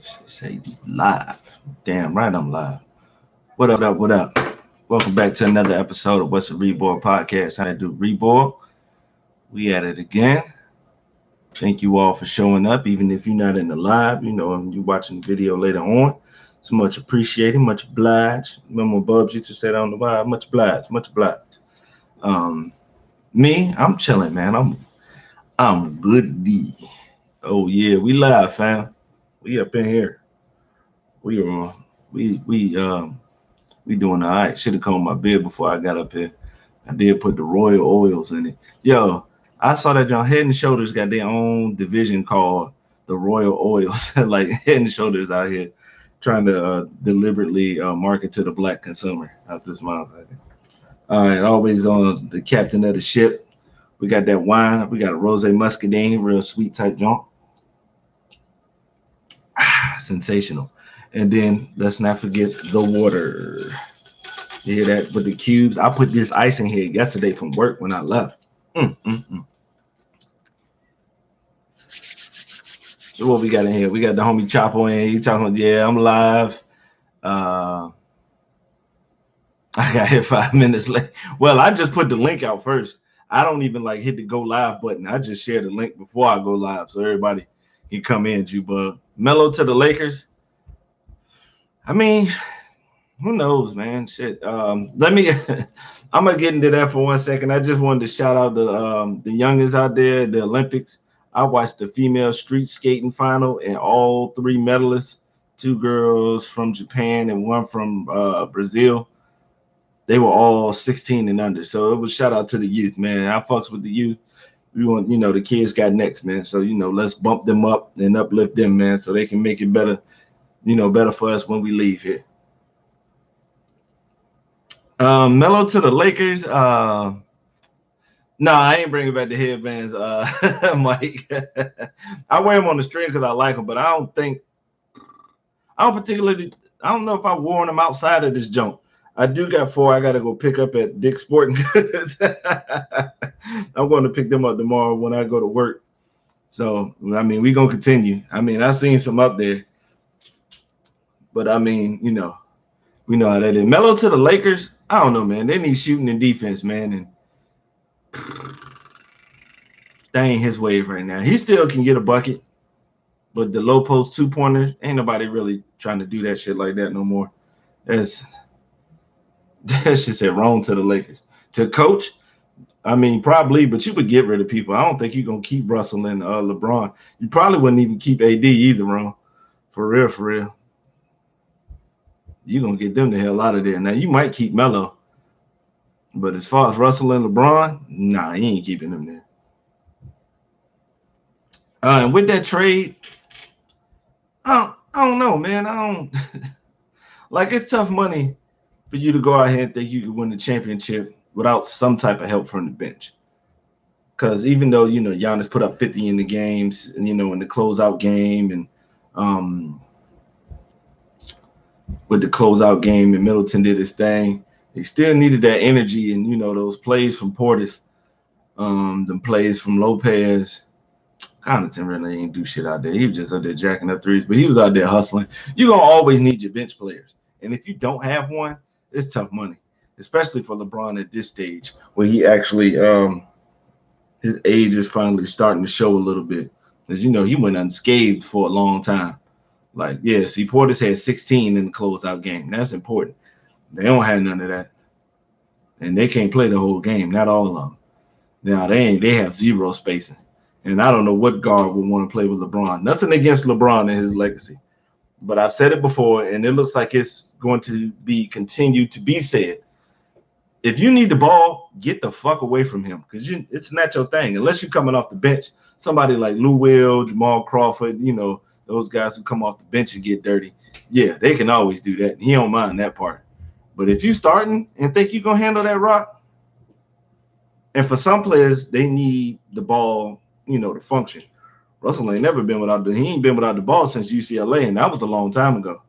Should say live. Damn right I'm live. What up, what up? Welcome back to another episode of What's a reborG podcast. How to do reborG. We at it again. Thank you all for showing up, even if you're not in the live, and you're watching the video later on. It's much appreciated, much obliged. Remember when Bubs used to say that on the live? Much obliged, much obliged. Um, Me, I'm chilling, man. I'm good D. Oh yeah, we live, fam. We up in here. We are we doing all right. Should have combed my beard before I got up here. I did put the royal oils in it. Yo, I saw that John Head and Shoulders got their own division called the Royal Oils. Like Head and Shoulders out here trying to deliberately market to the black consumer out this motherfucker. All right, always on the captain of the ship. We got that wine. We got a rose muscadine, real sweet type junk. Sensational. And then let's not forget the water. You hear that with the cubes? I put this ice in here yesterday from work when I left. Mm. So what we got in here? We got the homie Chapo in. He talking, yeah, I'm live. I got here 5 minutes late. Well, I just put the link out first. I don't even like hit the go live button. I just share the link before I go live so everybody can come in, Juba. Mellow to the Lakers. I mean, who knows, man? Shit. Let me. I'm gonna get into that for 1 second. I just wanted to shout out the youngins out there, the Olympics. I watched the female street skating final, and all three medalists, two girls from Japan and one from Brazil, they were all 16 and under. So it was shout out to the youth, man. I fucks with the youth. We want, the kids got next, man. So let's bump them up and uplift them, man, so they can make it better, better for us when we leave here. Mellow to the Lakers. No, I ain't bringing back the headbands, Mike. I wear them on the string because I like them, but I don't know if I wore them outside of this jump. I do got 4. I got to go pick up at Dick's Sporting Goods. I'm going to pick them up tomorrow when I go to work. So, I mean, we're going to continue. I mean, I've seen some up there. But, I mean, we know how that is. Mellow to the Lakers, I don't know, man. They need shooting and defense, man. And that ain't his wave right now. He still can get a bucket. But the low post 2-pointers, ain't nobody really trying to do that shit like that no more. That's just said wrong to the Lakers. To coach, I mean, probably, but you would get rid of people. I don't think you're going to keep Russell and LeBron. You probably wouldn't even keep AD either, wrong. For real. You're going to get them the hell out of there. Now, you might keep Melo. But as far as Russell and LeBron, nah, he ain't keeping them there. And with that trade, I don't know, man. I don't like it's tough money for you to go out here and think you could win the championship without some type of help from the bench. Because even though, Giannis put up 50 in the games, and, in the closeout game, and with the closeout game, and Middleton did his thing, they still needed that energy and, those plays from Portis, the plays from Lopez. Connaughton really ain't do shit out there. He was just out there jacking up threes, but he was out there hustling. You're going to always need your bench players. And if you don't have one, it's tough money, especially for LeBron at this stage where he actually, his age is finally starting to show a little bit. As he went unscathed for a long time. Like, yeah, see, Portis had 16 in the closeout game. That's important. They don't have none of that. And they can't play the whole game, not all of them. Now, they have zero spacing. And I don't know what guard would want to play with LeBron. Nothing against LeBron and his legacy. But I've said it before, and it looks like it's going to be continued to be said. If you need the ball, get the fuck away from him because it's not your thing. Unless you're coming off the bench, somebody like Lou Will, Jamal Crawford, those guys who come off the bench and get dirty. Yeah, they can always do that. He don't mind that part. But if you starting and think you're going to handle that rock, and for some players, they need the ball, to function. Russell ain't never been without he ain't been without the ball since UCLA, and that was a long time ago.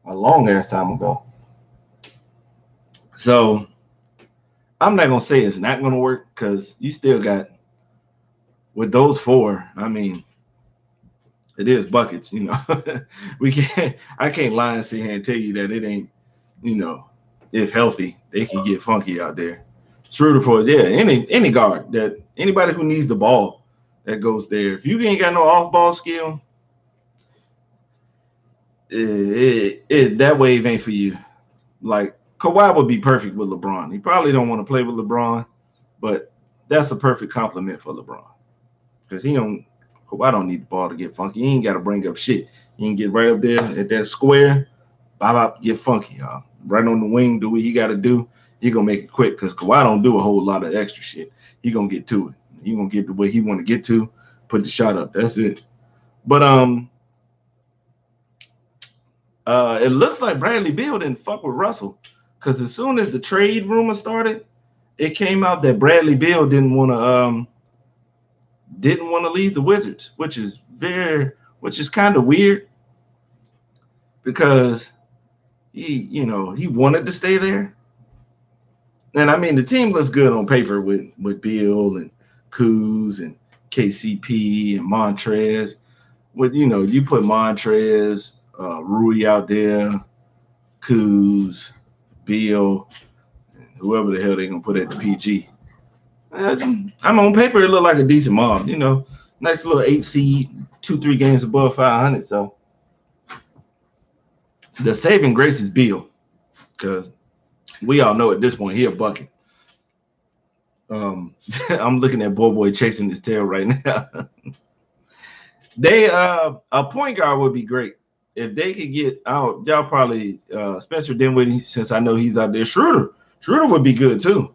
A long ass time ago. So I'm not gonna say it's not gonna work because you still got with those 4. I mean, It is buckets, you know. I can't lie and sit here and tell you that it ain't, you know, if healthy, they can get funky out there. Schroeder for yeah, any guard that anybody who needs the ball that goes there. If you ain't got no off ball skill, that wave ain't for you. Like Kawhi would be perfect with LeBron. He probably don't want to play with LeBron, but that's a perfect compliment for LeBron because he don't. Kawhi don't need the ball to get funky. He ain't got to bring up shit. He can get right up there at that square, bop, get funky, y'all. Right on the wing, do what he got to do. He gonna make it quick because Kawhi don't do a whole lot of extra shit. He gonna get to it. He gonna get the way he want to get to, put the shot up. That's it. But it looks like Bradley Beal didn't fuck with Russell because as soon as the trade rumor started, it came out that Bradley Beal didn't want to leave the Wizards, which is kind of weird because he wanted to stay there. And I mean, the team looks good on paper with Beal and Kuz and KCP and Montrez. You put Montrez, Rui out there, Kuz, Beal, whoever the hell they're gonna put at the PG. I'm on paper, it looked like a decent mob. Nice little 8 seed, 2-3 games above 500. So the saving grace is Beal, because we all know at this point he a bucket. I'm looking at Boy chasing his tail right now. They a point guard would be great if they could get out. Y'all probably Spencer Dinwiddie, since I know he's out there. Schroeder would be good too.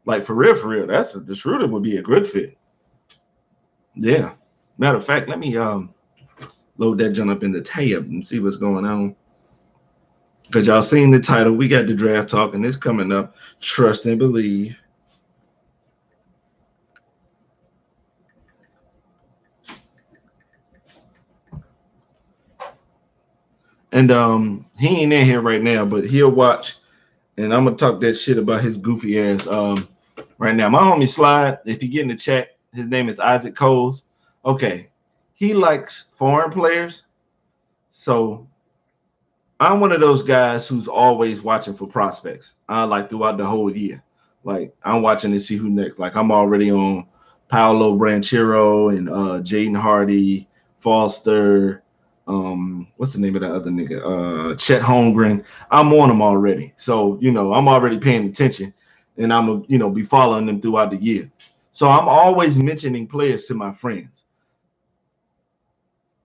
Like for real. The Schroeder would be a good fit. Yeah. Matter of fact, let me load that jump up in the tab and see what's going on. Because y'all seen the title. We got the draft talk, and it's coming up. Trust and believe. And he ain't in here right now, but he'll watch. And I'm gonna talk that shit about his goofy ass right now. My homie Slide, if you get in the chat, his name is Isaac Coles. Okay. He likes foreign players. So I'm one of those guys who's always watching for prospects. Like throughout the whole year. Like I'm watching to see who next. Like I'm already on Paolo Branchero and Jaden Hardy, Foster. What's the name of that other nigga? Chet Holmgren. I'm on them already. So, I'm already paying attention and I'm be following them throughout the year. So I'm always mentioning players to my friends.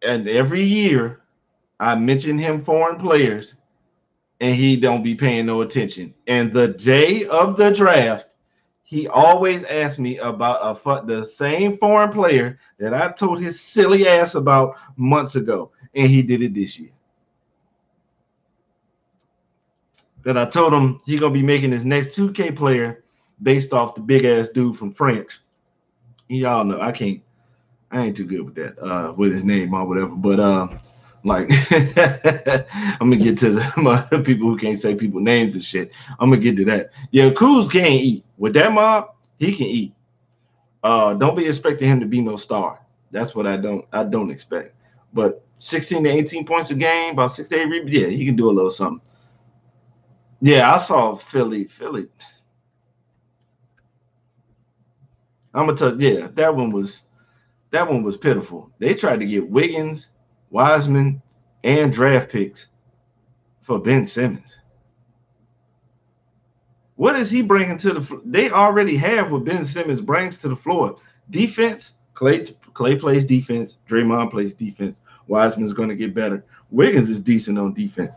And every year I mention him foreign players and he don't be paying no attention. And the day of the draft, he always asks me about the same foreign player that I told his silly ass about months ago. And he did it this year. That I told him he's going to be making his next 2K player based off the big ass dude from France. Y'all know I ain't too good with that, with his name or whatever. But like I'm gonna get to the people who can't say people names and shit. I'm gonna get to that. Yeah, Kuz can't eat. With that mob, he can eat. Don't be expecting him to be no star. That's what I don't expect. But 16 to 18 points a game, about 6 to 8 rebounds. Yeah, he can do a little something. Yeah, I saw Philly. I'm gonna tell you, yeah, that one was pitiful. They tried to get Wiggins, Wiseman, and draft picks for Ben Simmons. What is he bringing to the floor? They already have what Ben Simmons brings to the floor. Defense, Clay plays defense. Draymond plays defense. Wiseman's going to get better. Wiggins is decent on defense.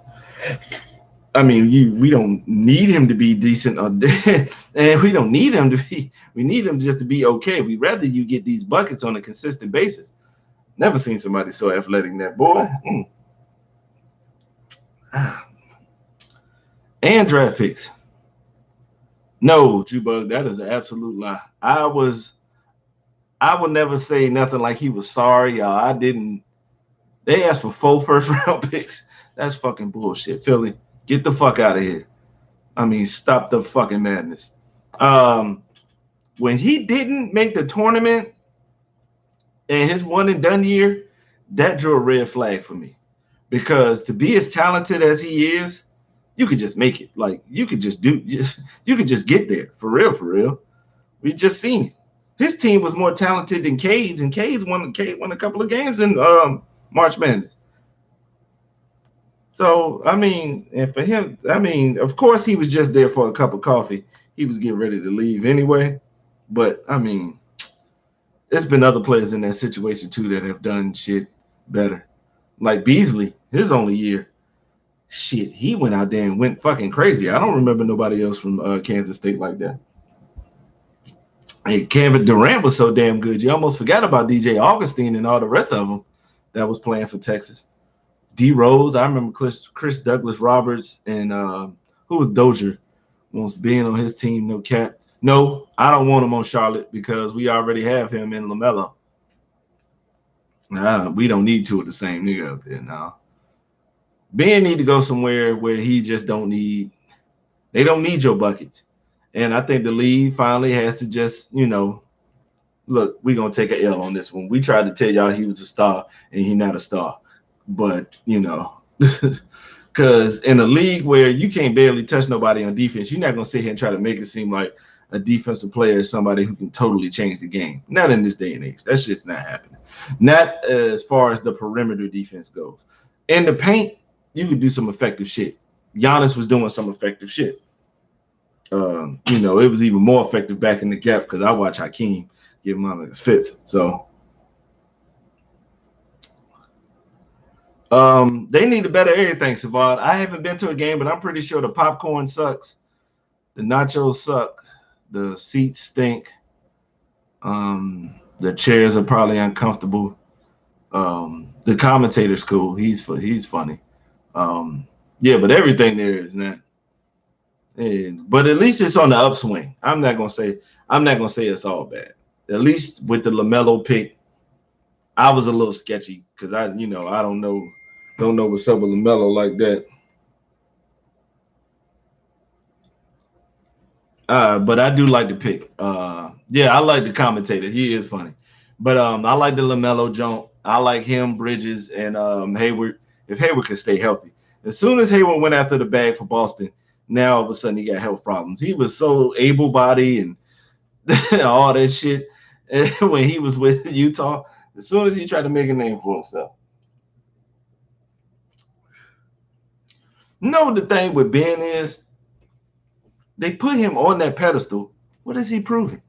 I mean, we don't need him to be decent on and we don't need him to be. We need him just to be okay. We'd rather you get these buckets on a consistent basis. Never seen somebody so athletic than that boy. And draft picks. No, Jubug, that is an absolute lie. I would never say nothing like he was sorry, y'all. I didn't. They asked for 4 first-round picks. That's fucking bullshit. Philly, get the fuck out of here. I mean, stop the fucking madness. When he didn't make the tournament in his one and done year, that drew a red flag for me. Because to be as talented as he is, you could just make it. Like you could just do, you could just get there for real, for real. We just seen it. His team was more talented than Cade's, and Cade won a couple of games in March Madness. So I mean, and for him, I mean, of course he was just there for a cup of coffee. He was getting ready to leave anyway. But I mean, there's been other players in that situation too that have done shit better. Like Beasley, his only year, shit, he went out there and went fucking crazy. I don't remember nobody else from Kansas State like that. Hey, Kevin Durant was so damn good. You almost forgot about DJ Augustine and all the rest of them that was playing for Texas. D Rose, I remember Chris Douglas Roberts and who was Dozier wants being on his team. No cap. No, I don't want him on Charlotte because we already have him in LaMelo. We don't need two of the same nigga up there now. Ben need to go somewhere where he just don't need. They don't need your buckets, and I think the league finally has to just look. We're gonna take an L on this one. We tried to tell y'all he was a star, and he's not a star. But because in a league where you can't barely touch nobody on defense, you're not gonna sit here and try to make it seem like a defensive player is somebody who can totally change the game. Not in this day and age. That shit's not happening. Not as far as the perimeter defense goes. In the paint, you could do some effective shit. Giannis was doing some effective shit. It was even more effective back in the gap because I watch Hakeem give motherfuckers fits. So they need to better everything, Savard. I haven't been to a game, but I'm pretty sure the popcorn sucks. The nachos suck. The seats stink. The chairs are probably uncomfortable. The commentator's cool. He's funny. But everything there is not. But at least it's on the upswing. I'm not gonna say it's all bad. At least with the LaMelo pick, I was a little sketchy because I don't know what's up with LaMelo like that. But I do like the pick. I like the commentator. He is funny. But I like the LaMelo jump. I like him, Bridges, and Hayward. If Hayward could stay healthy. As soon as Hayward went after the bag for Boston, now all of a sudden he got health problems. He was so able-bodied and all that shit when he was with Utah. As soon as he tried to make a name for himself. No, the thing with Ben is they put him on that pedestal. What is he proving?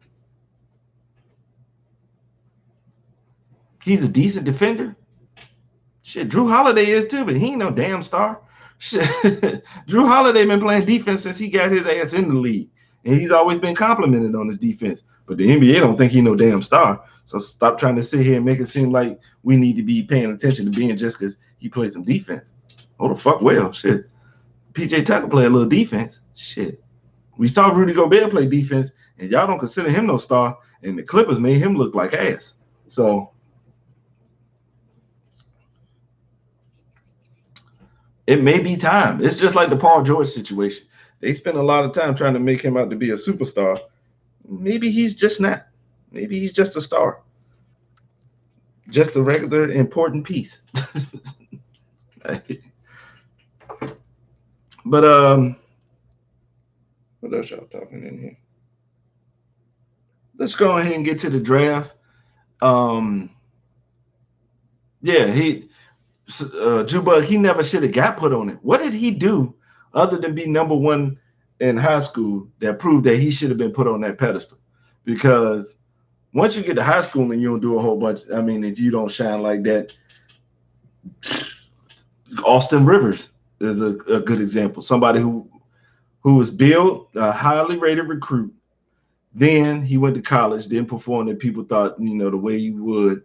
He's a decent defender. Shit, Drew Holiday is too, but he ain't no damn star. Shit, Drew Holiday been playing defense since he got his ass in the league, and he's always been complimented on his defense. But the NBA don't think he no damn star. So stop trying to sit here and make it seem like we need to be paying attention to Ben just because he plays some defense. Oh the fuck well, shit. PJ Tucker play a little defense. Shit. We saw Rudy Gobert play defense, and y'all don't consider him no star, and the Clippers made him look like ass. So it may be time. It's just like the Paul George situation. They spent a lot of time trying to make him out to be a superstar. Maybe he's just not. Maybe he's just a star. Just a regular important piece. But what else y'all talking in here? Let's go ahead and get to the draft. Jubug, he never should have got put on it. What did he do other than be number one in high school that proved that he should have been put on that pedestal? Because once you get to high school and you don't do a whole bunch, I mean, if you don't shine like that, Austin Rivers is a good example. Somebody who was built, a highly rated recruit. Then he went to college, didn't perform that people thought, the way he would.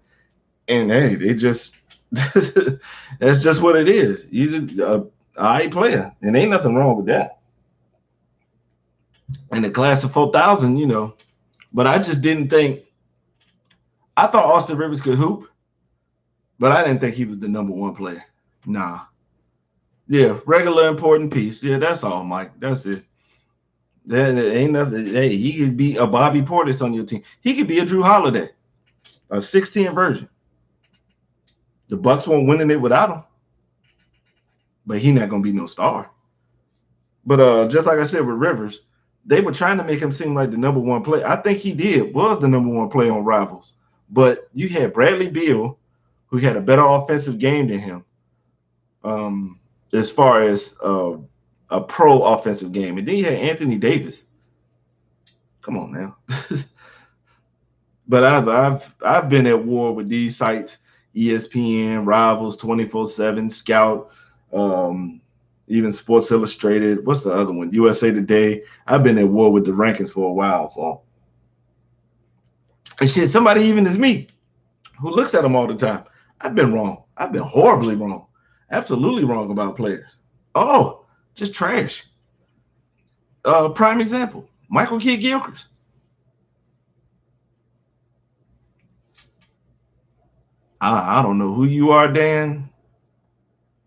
And hey, they just that's just what it is. He's a high player, and ain't nothing wrong with that. In the class of 4,000, but I just didn't think. I thought Austin Rivers could hoop, but I didn't think he was the number one player. Nah. Yeah, regular important piece. Yeah, that's all, Mike. That's it. There ain't nothing. Hey, he could be a Bobby Portis on your team. He could be a Drew Holiday, a 16 virgin. The Bucks won't winning it without him, but he not gonna be no star. But just like I said with Rivers, they were trying to make him seem like the number one player. I think he was the number one player on Rivals. But you had Bradley Beal, who had a better offensive game than him, as far as a pro offensive game. And then you had Anthony Davis. Come on now. But I've been at war with these sites, ESPN, Rivals, 24/7, Scout, even Sports Illustrated. What's the other one? USA Today. I've been at war with the rankings for a while. So, and shit, somebody even as me, who looks at them all the time. I've been wrong. I've been horribly wrong. Absolutely wrong about players. Oh, just trash. Prime example, Michael Kidd-Gilchrist. I don't know who you are, Dan,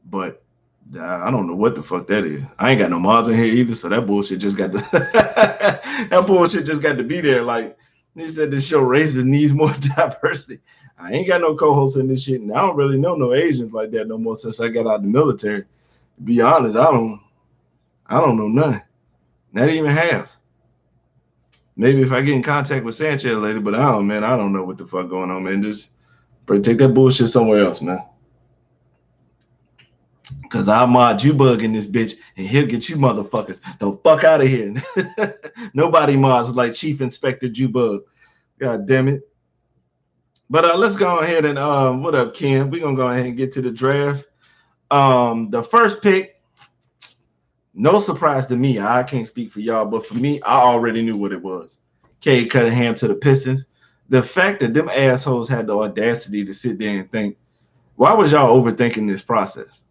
but I don't know what the fuck that is. I ain't got no mods in here either, so that bullshit just got to that bullshit just got to be there. Like they said, this show raises needs more diversity. I ain't got no co-hosts in this shit, and I don't really know no Asians like that no more since I got out of the military. To be honest, I don't know none. Not even half. Maybe if I get in contact with Sanchez later, but I don't know what the fuck going on, man. Just take that bullshit somewhere else, man. Because I'll mod reborG in this bitch, and he'll get you motherfuckers the fuck out of here. Nobody mods like Chief Inspector reborG. God damn it. But let's go ahead and what up, Ken? We're gonna go ahead and get to the draft. The first pick, no surprise to me. I can't speak for y'all, but for me, I already knew what it was. Cade Cunningham to the Pistons. The fact that them assholes had the audacity to sit there and think, why was y'all overthinking this process?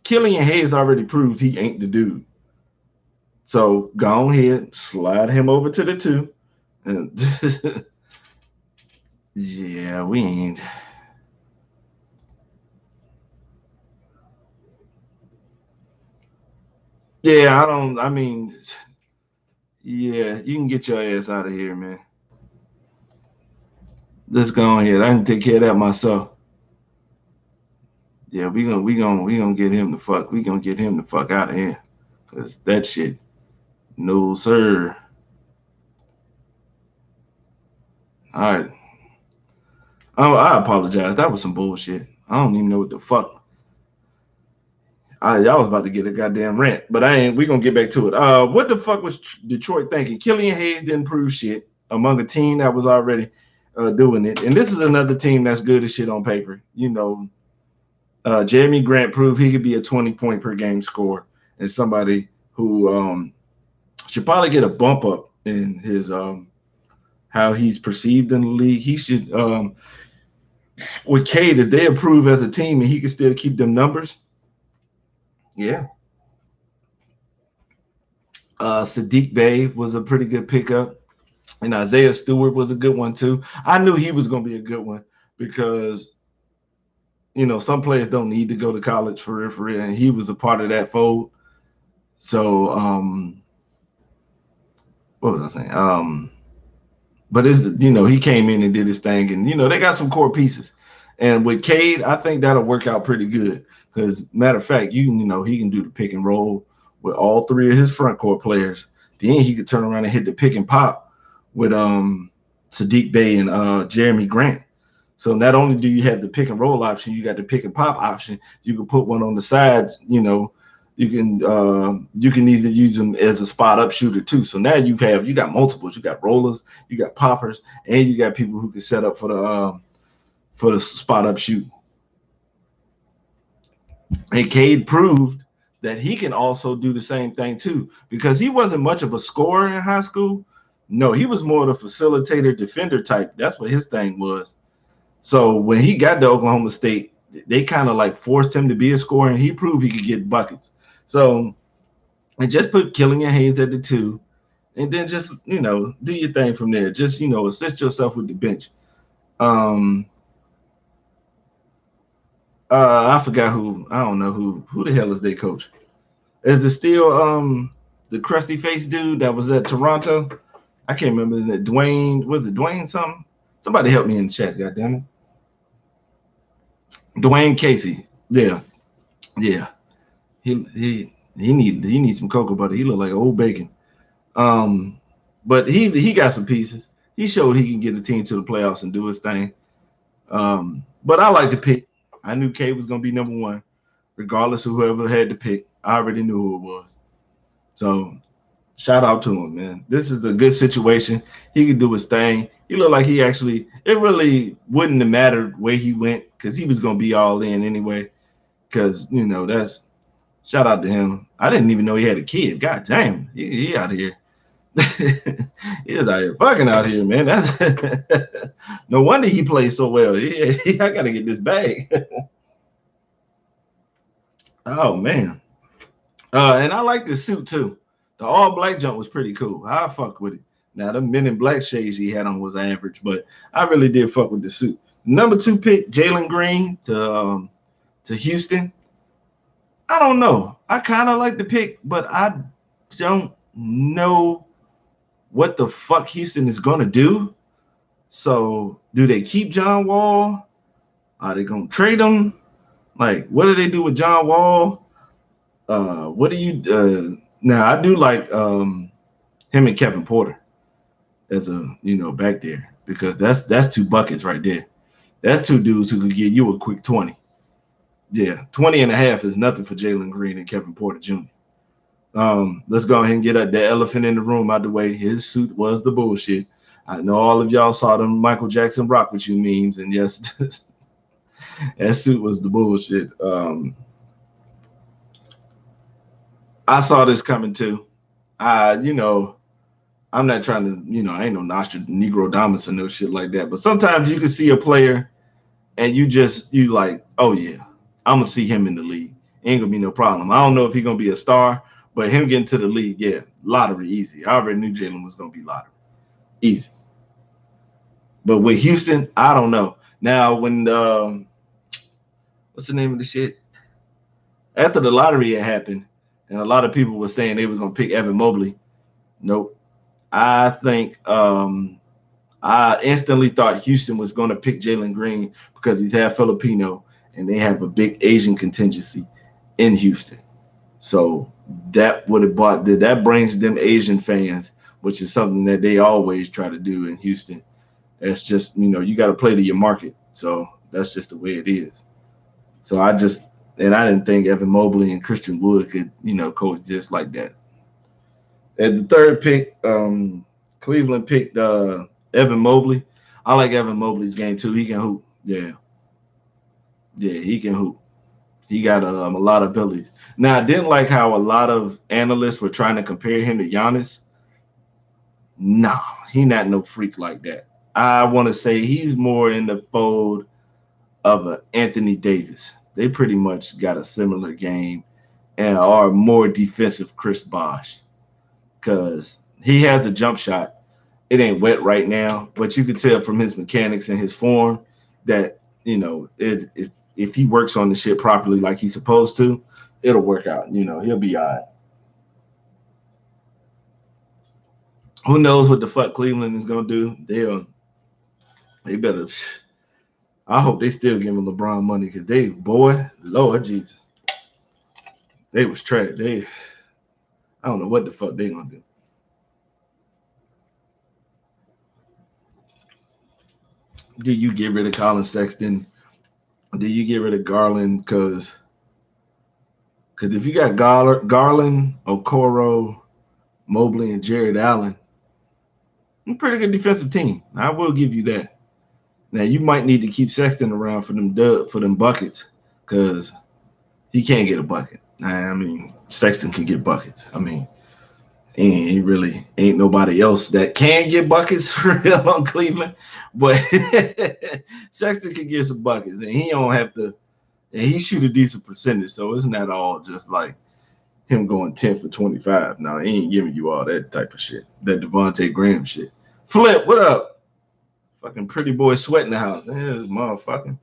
Killian Hayes already proves he ain't the dude. So go ahead, slide him over to the 2. And yeah, we ain't. Yeah, yeah, you can get your ass out of here, man. Let's go ahead. I can take care of that myself. Yeah, we gonna get him the fuck. We gonna get him the fuck out of here. Cause that shit, no sir. All right. Oh, I apologize. That was some bullshit. I don't even know what the fuck. Y'all was about to get a goddamn rant, but I ain't. We gonna get back to it. What the fuck was Detroit thinking? Killian Hayes didn't prove shit among a team that was already doing it, and this is another team that's good as shit on paper. You know, Jeremy Grant proved he could be a 20-point per game scorer, and somebody who should probably get a bump up in his how he's perceived in the league. He should with Cade, if they improve as a team and he can still keep them numbers. Yeah. Sadiq Bey was a pretty good pickup, and Isaiah Stewart was a good one too. I knew he was going to be a good one because, you know, some players don't need to go to college for real, and he was a part of that fold. So, what was I saying? But it's, you know, he came in and did his thing, and you know they got some core pieces. And with Cade, I think that'll work out pretty good. Because matter of fact, you know, he can do the pick and roll with all 3 of his front court players. Then he could turn around and hit the pick and pop with Sadiq Bey and Jeremy Grant. So not only do you have the pick and roll option, you got the pick and pop option. You can put one on the sides. You know, you can either use them as a spot up shooter too. So now you got multiples. You got rollers, you got poppers, and you got people who can set up for the spot up shoot. And Cade proved that he can also do the same thing too, because he wasn't much of a scorer in high school. No, he was more of a facilitator, defender type. That's what his thing was. So when he got to Oklahoma State, they kind of like forced him to be a scorer, and he proved he could get buckets. So I just put Killian Hayes at the 2, and then just, you know, do your thing from there. Just, you know, assist yourself with the bench. I forgot who. I don't know who the hell is their coach. Is it still the crusty face dude that was at Toronto? I can't remember. Isn't it Dwayne? Was it Dwayne something? Somebody help me in the chat, goddammit. Dwayne Casey. Yeah, yeah. He needs some cocoa butter. He look like old bacon. But he got some pieces. He showed he can get the team to the playoffs and do his thing. But I like the pick. I knew K was gonna be number one, regardless of whoever had the pick. I already knew who it was. So shout out to him, man. This is a good situation. He could do his thing. He looked like he actually. It really wouldn't have mattered where he went because he was gonna be all in anyway. Because that's shout out to him. I didn't even know he had a kid. God damn, he out of here. He is out here fucking out here, man. That's no wonder he plays so well. I gotta get this bag. Oh man. And I like this suit too. The all black jump was pretty cool. I fuck with it. Now the men in black shades he had on was average, but I really did fuck with the suit. Number 2 pick, Jalen Green to Houston. I don't know. I kind of like the pick, but I don't know what the fuck Houston is gonna do. So do they keep John Wall? Are they gonna trade him? Like, what do they do with John Wall? What do you now I do like him and Kevin Porter as a back there because that's 2 buckets right there. That's 2 dudes who could get you a quick 20. Yeah, 20 and a half is nothing for Jalen Green and Kevin Porter Jr. Let's go ahead and get the elephant in the room out the way. His suit was the bullshit. I know all of y'all saw them Michael Jackson rock with you memes, and yes, that suit was the bullshit. I saw this coming too. I'm not trying to, I ain't no Negro Dominus or no shit like that. But sometimes you can see a player and you like, oh yeah, I'm gonna see him in the league. Ain't gonna be no problem. I don't know if he's gonna be a star, but him getting to the league, yeah, lottery easy. I already knew Jalen was gonna be lottery. Easy. But with Houston, I don't know. Now when what's the name of the shit? After the lottery had happened, and a lot of people were saying they were gonna pick Evan Mobley. Nope. I think I instantly thought Houston was going to pick Jalen Green because he's half Filipino and they have a big Asian contingency in Houston. So that brings them Asian fans, which is something that they always try to do in Houston. It's just, you got to play to your market. So that's just the way it is. So I didn't think Evan Mobley and Christian Wood could, coexist like that. At the 3rd pick, Cleveland picked Evan Mobley. I like Evan Mobley's game too. He can hoop. Yeah, he can hoop. He got a lot of ability. Now, I didn't like how a lot of analysts were trying to compare him to Giannis. Nah, he not no freak like that. I want to say he's more in the fold of a Anthony Davis. They pretty much got a similar game and are more defensive Chris Bosh because he has a jump shot. It ain't wet right now, but you can tell from his mechanics and his form that, if he works on the shit properly like he's supposed to, it'll work out. He'll be all right. Who knows what the fuck Cleveland is going to do? They better. I hope they still give him LeBron money because Lord Jesus, they was trash. I don't know what the fuck they going to do. Do you get rid of Colin Sexton? Do you get rid of Garland? Because if you got Garland, Okoro, Mobley, and Jared Allen, a pretty good defensive team. I will give you that. Now you might need to keep Sexton around for them buckets because he can't get a bucket. I mean, Sexton can get buckets. I mean, and he really ain't nobody else that can get buckets for real on Cleveland. But Sexton can get some buckets, and he don't have to. And he shoot a decent percentage, so it's not all just like him going 10 for 25. No, he ain't giving you all that type of shit. That Devontae Graham shit. Flip, what up? Fucking pretty boy sweat in the house. Yeah, this motherfucking.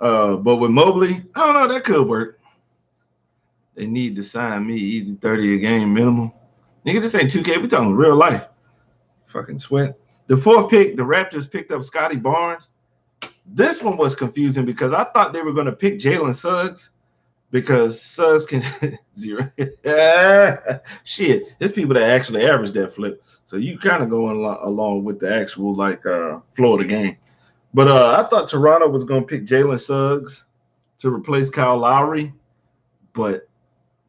But with Mobley, I don't know, that could work. They need to sign me easy 30 a game minimum. Nigga, this ain't 2K. We talking real life. Fucking sweat. The fourth pick, the Raptors picked up Scotty Barnes. This one was confusing because I thought they were going to pick Jalen Suggs because Suggs can zero. Shit, there's people that actually average that flip. So you kind of going along with the actual Florida game. But I thought Toronto was going to pick Jalen Suggs to replace Kyle Lowry. But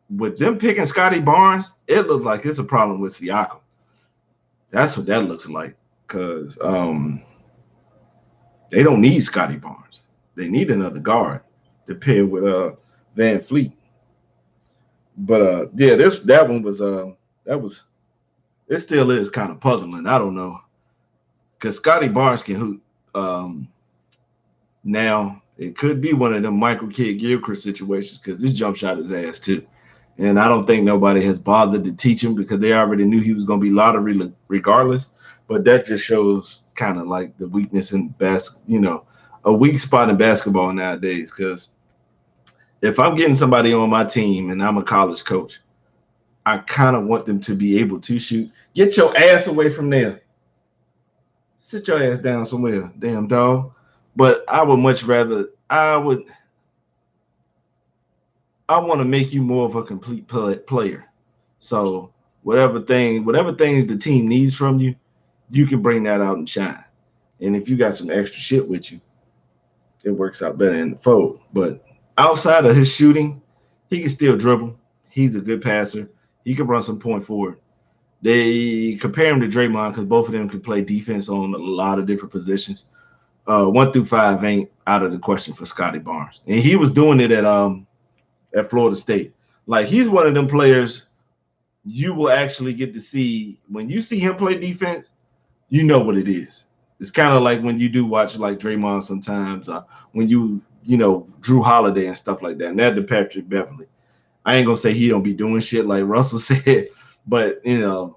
with them picking Scotty Barnes, it looks like it's a problem with Siakam. That's what that looks like. Because they don't need Scotty Barnes. They need another guard to pair with Van Fleet. But yeah, that one was it still is kind of puzzling. I don't know. Because Scotty Barnes can hoop. Now it could be one of them Michael Kidd Gilchrist situations because this jump shot is ass too. And I don't think nobody has bothered to teach him because they already knew he was going to be lottery regardless. But that just shows kind of like the weakness in a weak spot in basketball nowadays. Because if I'm getting somebody on my team and I'm a college coach, I kind of want them to be able to shoot. Get your ass away from there. Sit your ass down somewhere, damn dog. But I would much rather, I want to make you more of a complete player. So whatever things the team needs from you, you can bring that out and shine. And if you got some extra shit with you, it works out better in the fold. But outside of his shooting, he can still dribble. He's a good passer. He can run some point forward. They compare him to Draymond because both of them can play defense on a lot of different positions. 1 through 5 ain't out of the question for Scotty Barnes. And he was doing it at Florida State. Like, he's one of them players you will actually get to see. When you see him play defense, you know what it is. It's kind of like when you do watch like Draymond sometimes, when you Drew Holiday and stuff like that. And that to Patrick Beverly. I ain't gonna say he don't be doing shit like Russell said, but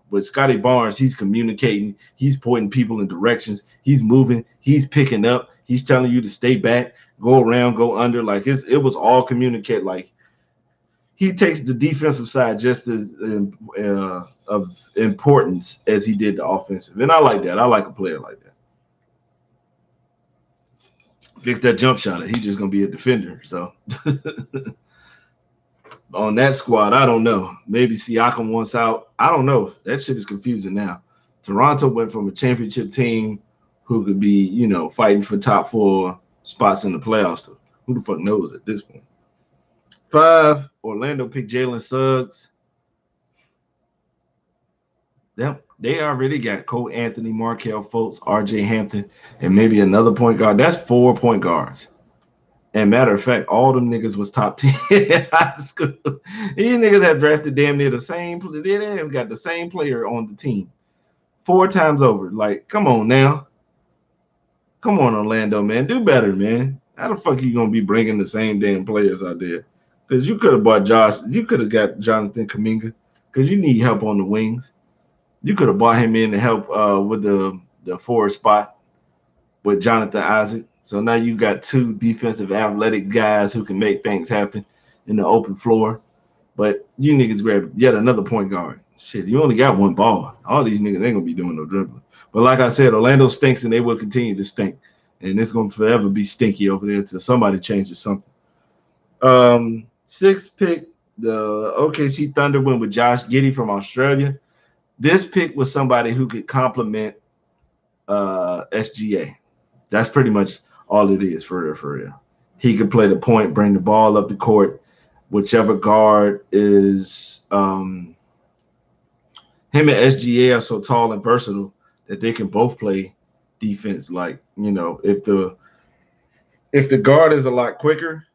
with Scotty Barnes, he's communicating, he's pointing people in directions, he's moving, he's picking up, he's telling you to stay back, go around, go under. Like it was all communicate. Like he takes the defensive side just as of importance as he did the offensive, and I like that. I like a player like that. Fix that jump shot. He's just gonna be a defender. So. On that squad, I don't know. Maybe Siakam wants out. I don't know. That shit is confusing now. Toronto went from a championship team who could be, fighting for top 4 spots in the playoffs. Who the fuck knows at this point? 5, Orlando picked Jalen Suggs. They already got Cole Anthony, Markelle Fultz, RJ Hampton, and maybe another point guard. That's 4 point guards. And matter of fact, all them niggas was top 10 in high school. These niggas have drafted damn near the same. They have got the same player on the team 4 times over. Like, come on now. Come on, Orlando, man. Do better, man. How the fuck are you going to be bringing the same damn players out there? Because you could have bought Josh. You could have got Jonathan Kuminga because you need help on the wings. You could have bought him in to help with the forward spot with Jonathan Isaac. So now you got 2 defensive athletic guys who can make things happen in the open floor. But you niggas grab yet another point guard. Shit, you only got 1 ball. All these niggas ain't going to be doing no dribbling. But like I said, Orlando stinks and they will continue to stink. And it's going to forever be stinky over there until somebody changes something. 6th pick, the OKC Thunder went with Josh Giddey from Australia. This pick was somebody who could complement SGA. That's pretty much all it is, for real. He could play the point, bring the ball up the court. Whichever guard is him and SGA are so tall and versatile that they can both play defense. Like, if the guard is a lot quicker,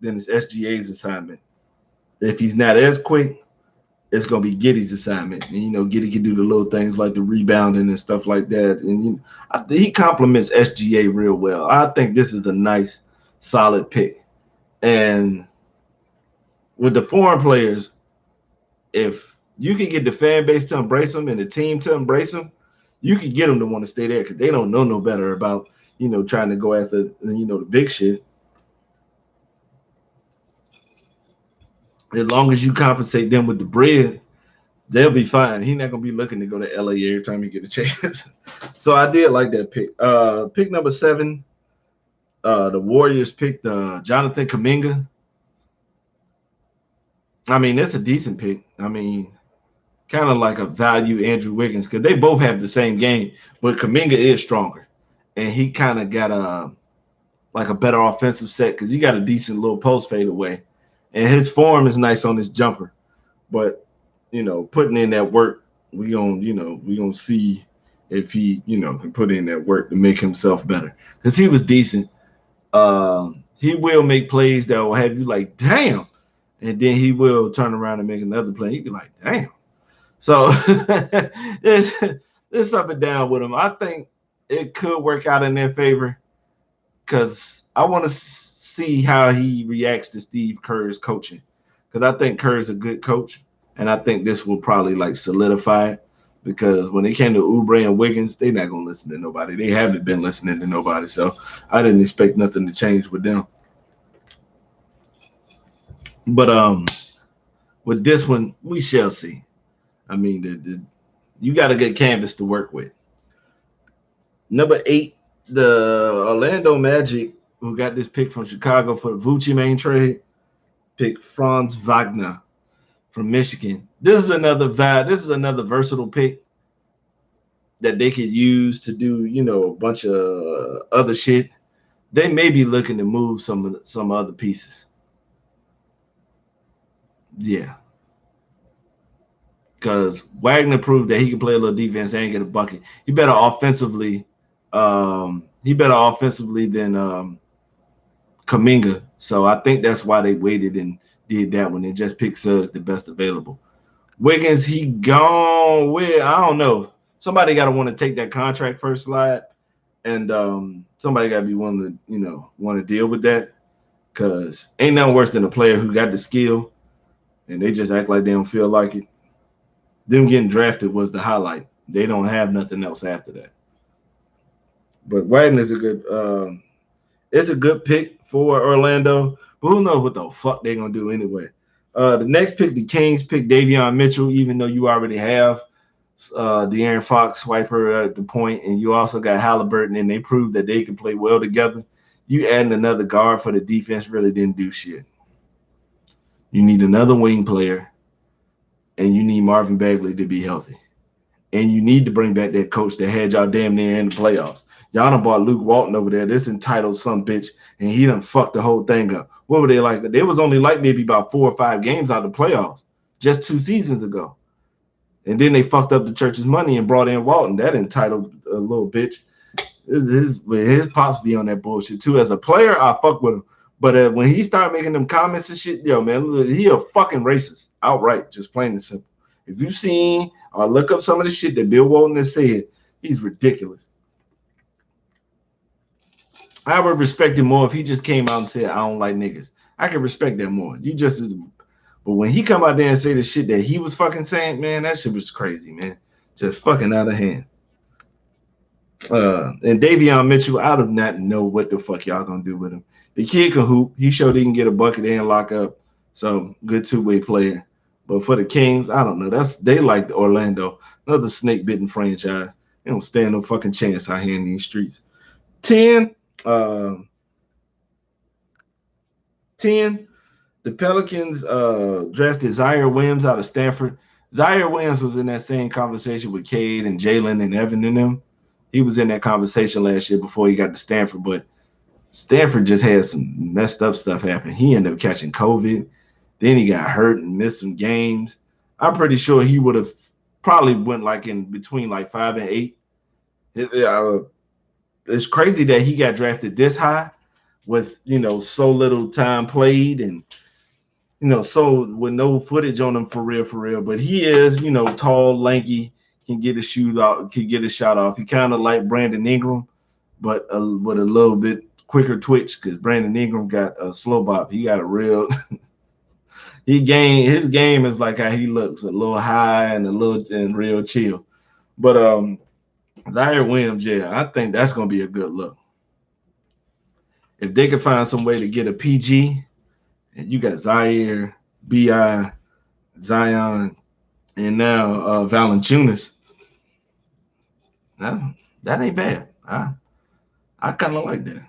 then it's SGA's assignment. If he's not as quick, it's gonna be Giddey's assignment. And Giddey can do the little things like the rebounding and stuff like that. And he complements SGA real well. I think this is a nice, solid pick. And with the foreign players, if you can get the fan base to embrace them and the team to embrace them, you can get them to want to stay there because they don't know no better about trying to go after the big shit. As long as you compensate them with the bread, They'll be fine. He's not gonna be looking to go to LA every time he get a chance. So I did like that pick. Pick number 7. The Warriors picked Jonathan Kuminga. I mean, that's a decent pick. I mean, kind of like a value Andrew Wiggins because they both have the same game, but Kuminga is stronger, and he kind of got a better offensive set because he got a decent little post fade away, and his form is nice on his jumper. But putting in that work, we gonna see if he can put in that work to make himself better because he was decent. He will make plays that will have you like, damn, and then he will turn around and make another play. He'd be like, damn. So it's up and down with him. I think it could work out in their favor because I want to see how he reacts to Steve Kerr's coaching because I think Kerr's a good coach, and I think this will probably like solidify it because when it came to Oubre and Wiggins, they're not gonna listen to nobody. They haven't been listening to nobody, so I didn't expect nothing to change with them. But with this one, we shall see. I mean, you got a good canvas to work with. Number 8, the Orlando Magic, who got this pick from Chicago for the Vucci main trade, picked Franz Wagner from Michigan. This is another versatile pick that they could use to do, a bunch of other shit. They may be looking to move some other pieces. Yeah. Because Wagner proved that he can play a little defense and get a bucket. He better offensively. He better offensively than Kuminga. So I think that's why they waited and did that when they just picked Suggs, the best available. Wiggins, he gone with, I don't know. Somebody got to want to take that contract first slide, and somebody got to be willing to, want to deal with that because ain't nothing worse than a player who got the skill and they just act like they don't feel like it. Them getting drafted was the highlight. They don't have nothing else after that. But Wagner's it's a good pick for Orlando, but who knows what the fuck they're gonna do anyway. The next pick, the Kings pick Davion Mitchell, even though you already have De'Aaron Fox swiper at the point, and you also got Halliburton, and they proved that they can play well together. You adding another guard for the defense really didn't do shit. You need another wing player, and you need Marvin Bagley to be healthy. And you need to bring back that coach that had y'all damn near in the playoffs. Y'all done bought Luke Walton over there, this entitled son bitch, and he done fucked the whole thing up. What were they like? They was only like maybe about 4 or 5 games out of the playoffs just 2 seasons ago. And then they fucked up the church's money and brought in Walton, that entitled little bitch. His pops be on that bullshit too. As a player, I fuck with him. But when he started making them comments and shit, yo, man, he a fucking racist outright, just plain and simple. If you've seen or look up some of the shit that Bill Walton has said, he's ridiculous. I would respect him more if he just came out and said, I don't like niggas. I can respect that more. But when he come out there and say the shit that he was fucking saying, man, that shit was crazy, man. Just fucking out of hand. And Davion Mitchell, I do not know what the fuck y'all gonna do with him. The kid can hoop. He showed he can get a bucket and lock up. So good 2-way player. But for the Kings, I don't know. They like Orlando, another snake bitten franchise. They don't stand no fucking chance out here in these streets. 10, the Pelicans drafted Zaire Williams out of Stanford. Zaire Williams was in that same conversation with Cade and Jalen and Evan and them. He was in that conversation last year before he got to Stanford, but Stanford just had some messed up stuff happen. He ended up catching COVID. Then he got hurt and missed some games. I'm pretty sure he would have probably went like in between like 5 and 8. It's crazy that he got drafted this high with, so little time played and, so with no footage on him for real. But he is, tall, lanky, can get a shot off. He kind of like Brandon Ingram, but with a little bit quicker twitch because Brandon Ingram got a slow bop. He got a real his game is like how he looks, a little high and real chill. But Zaire Williams, yeah, I think that's gonna be a good look. If they can find some way to get a PG, and you got Zaire, BI, Zion, and now Valanciunas. That, that ain't bad. I kind of like that.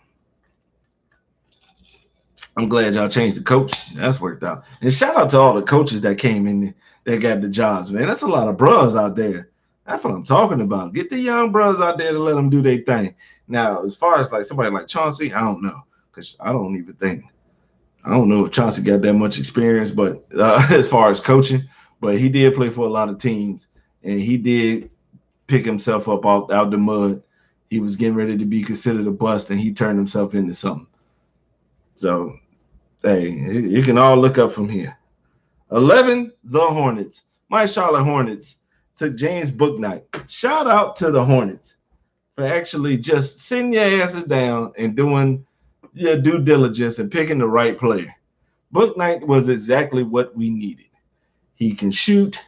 I'm glad y'all changed the coach. That's worked out. And shout out to all the coaches that came in that got the jobs, man. That's a lot of bros out there. That's what I'm talking about. Get the young bros out there to let them do their thing. Now, as far as like somebody like Chauncey, I don't know because I don't even think I don't know if Chauncey got that much experience, but as far as coaching, but he did play for a lot of teams, and he did pick himself up out the mud. He was getting ready to be considered a bust, and he turned himself into something. So hey, you can all look up from here. 11, the Hornets. My Charlotte Hornets took James Booknight. Shout out to the Hornets for actually just sitting your asses down and doing your due diligence and picking the right player. Booknight was exactly what we needed. He can shoot,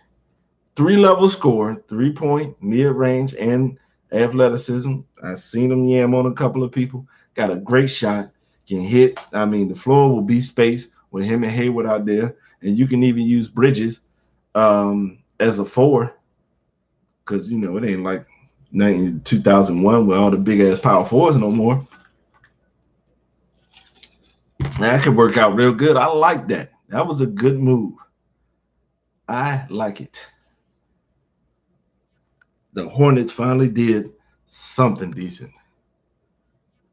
three-level score, 3-point, mid-range, and athleticism. I've seen him yam on a couple of people. Got a great shot. Can hit. I mean, the floor will be space with him and Hayward out there. And you can even use Bridges as a four because, you know, it ain't like 2001 with all the big-ass power fours no more. That could work out real good. I like that. That was a good move. I like it. The Hornets finally did something decent.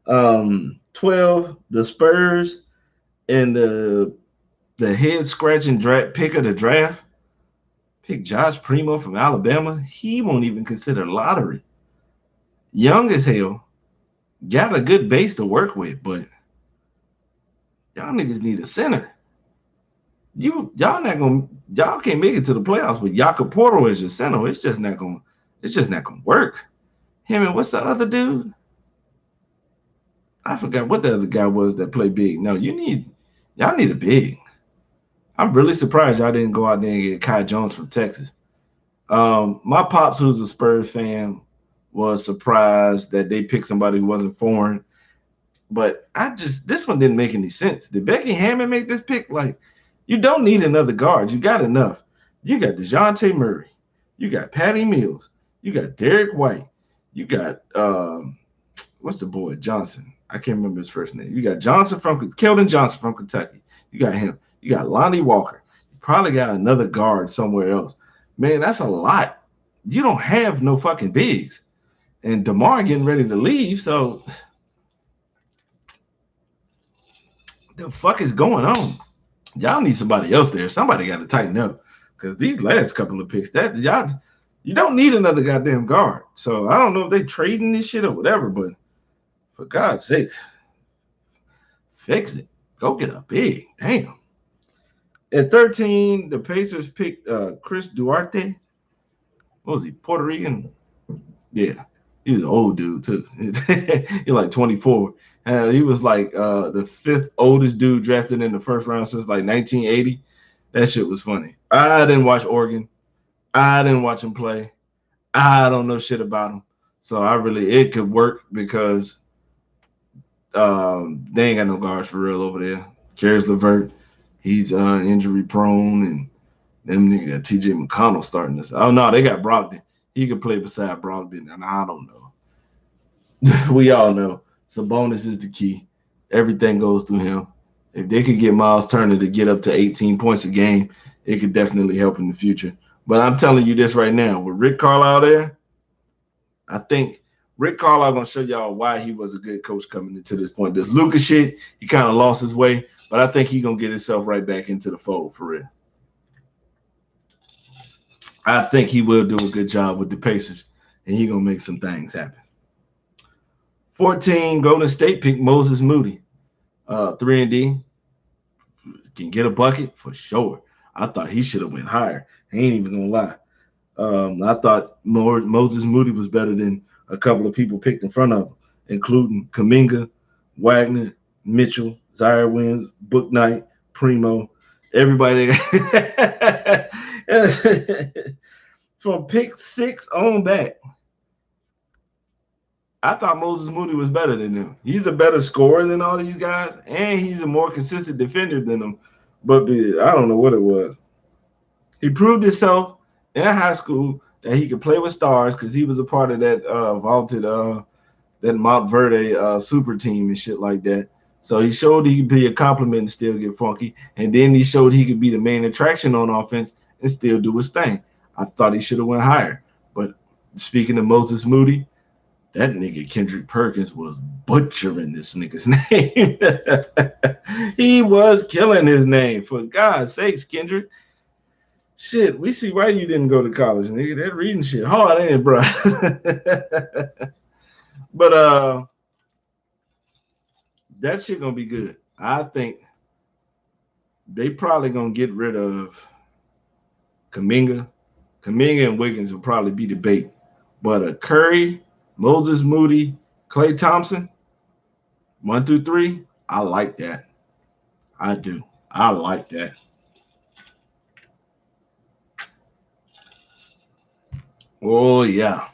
12, the Spurs and the head scratching pick of the draft. Pick Josh Primo from Alabama. He won't even consider lottery. Young as hell. Got a good base to work with, but y'all niggas need a center. Y'all can't make it to the playoffs with Jakob Porto as your center. It's just not gonna work. Him and what's the other dude? I forgot what the other guy was that played big. No, y'all need a big. I'm really surprised y'all didn't go out there and get Kai Jones from Texas. My pops, who's a Spurs fan, was surprised that they picked somebody who wasn't foreign. But this one didn't make any sense. Did Becky Hammond make this pick? Like, you don't need another guard. You got enough. You got DeJounte Murray. You got Patty Mills. You got Derek White. You got what's the boy Johnson? I can't remember his first name. You got Keldon Johnson from Kentucky. You got him. You got Lonnie Walker. You probably got another guard somewhere else. Man, that's a lot. You don't have no fucking bigs. And DeMar getting ready to leave, so the fuck is going on? Y'all need somebody else there. Somebody got to tighten up because these last couple of picks, you don't need another goddamn guard. So I don't know if they trading this shit or whatever, but for God's sake, fix it. Go get a big. Damn. At 13, the Pacers picked Chris Duarte. What was he? Puerto Rican? Yeah. He was an old dude, too. He's like 24. He was like the fifth oldest dude drafted in the first round since like 1980. That shit was funny. I didn't watch Oregon. I didn't watch him play. I don't know shit about him. So it could work because they ain't got no guards for real over there. Caris LeVert, he's injury prone, and them niggas got TJ McConnell starting this. Oh no, they got Brogdon. He could play beside Brogdon, and I don't know. We all know Sabonis is the key. Everything goes through him. If they could get Miles Turner to get up to 18 points a game, it could definitely help in the future. But I'm telling you this right now, with Rick Carlisle there, I think Rick Carlisle gonna show y'all why he was a good coach coming into this point. This Lucas shit, he kind of lost his way, but I think he's gonna get himself right back into the fold for real. I think he will do a good job with the Pacers, and he's gonna make some things happen. 14, Golden State picked Moses Moody. 3-and-D. Can get a bucket for sure. I thought he should have went higher. I ain't even gonna lie. I thought Moses Moody was better than a couple of people picked in front of him, including Kuminga, Wagner, Mitchell, Zaire Williams, Booknight, Primo, everybody. From pick 6 on back. I thought Moses Moody was better than them. He's a better scorer than all these guys, and he's a more consistent defender than them. But I don't know what it was. He proved himself in high school that he could play with stars because he was a part of that vaulted that Mount Verde super team and shit like that. So he showed he could be a compliment and still get funky, and then he showed he could be the main attraction on offense and still do his thing. I thought he should have went higher, but speaking of Moses Moody, that nigga Kendrick Perkins was butchering this nigga's name. He was killing his name. For God's sakes, Kendrick. Shit, we see why you didn't go to college, nigga. That reading shit hard, ain't it, bro? But that shit gonna be good. I think they probably gonna get rid of Kaminga. Kaminga and Wiggins will probably be debate. But Curry, Moses Moody, Klay Thompson, 1 through 3, I like that. I do. I like that. Oh yeah.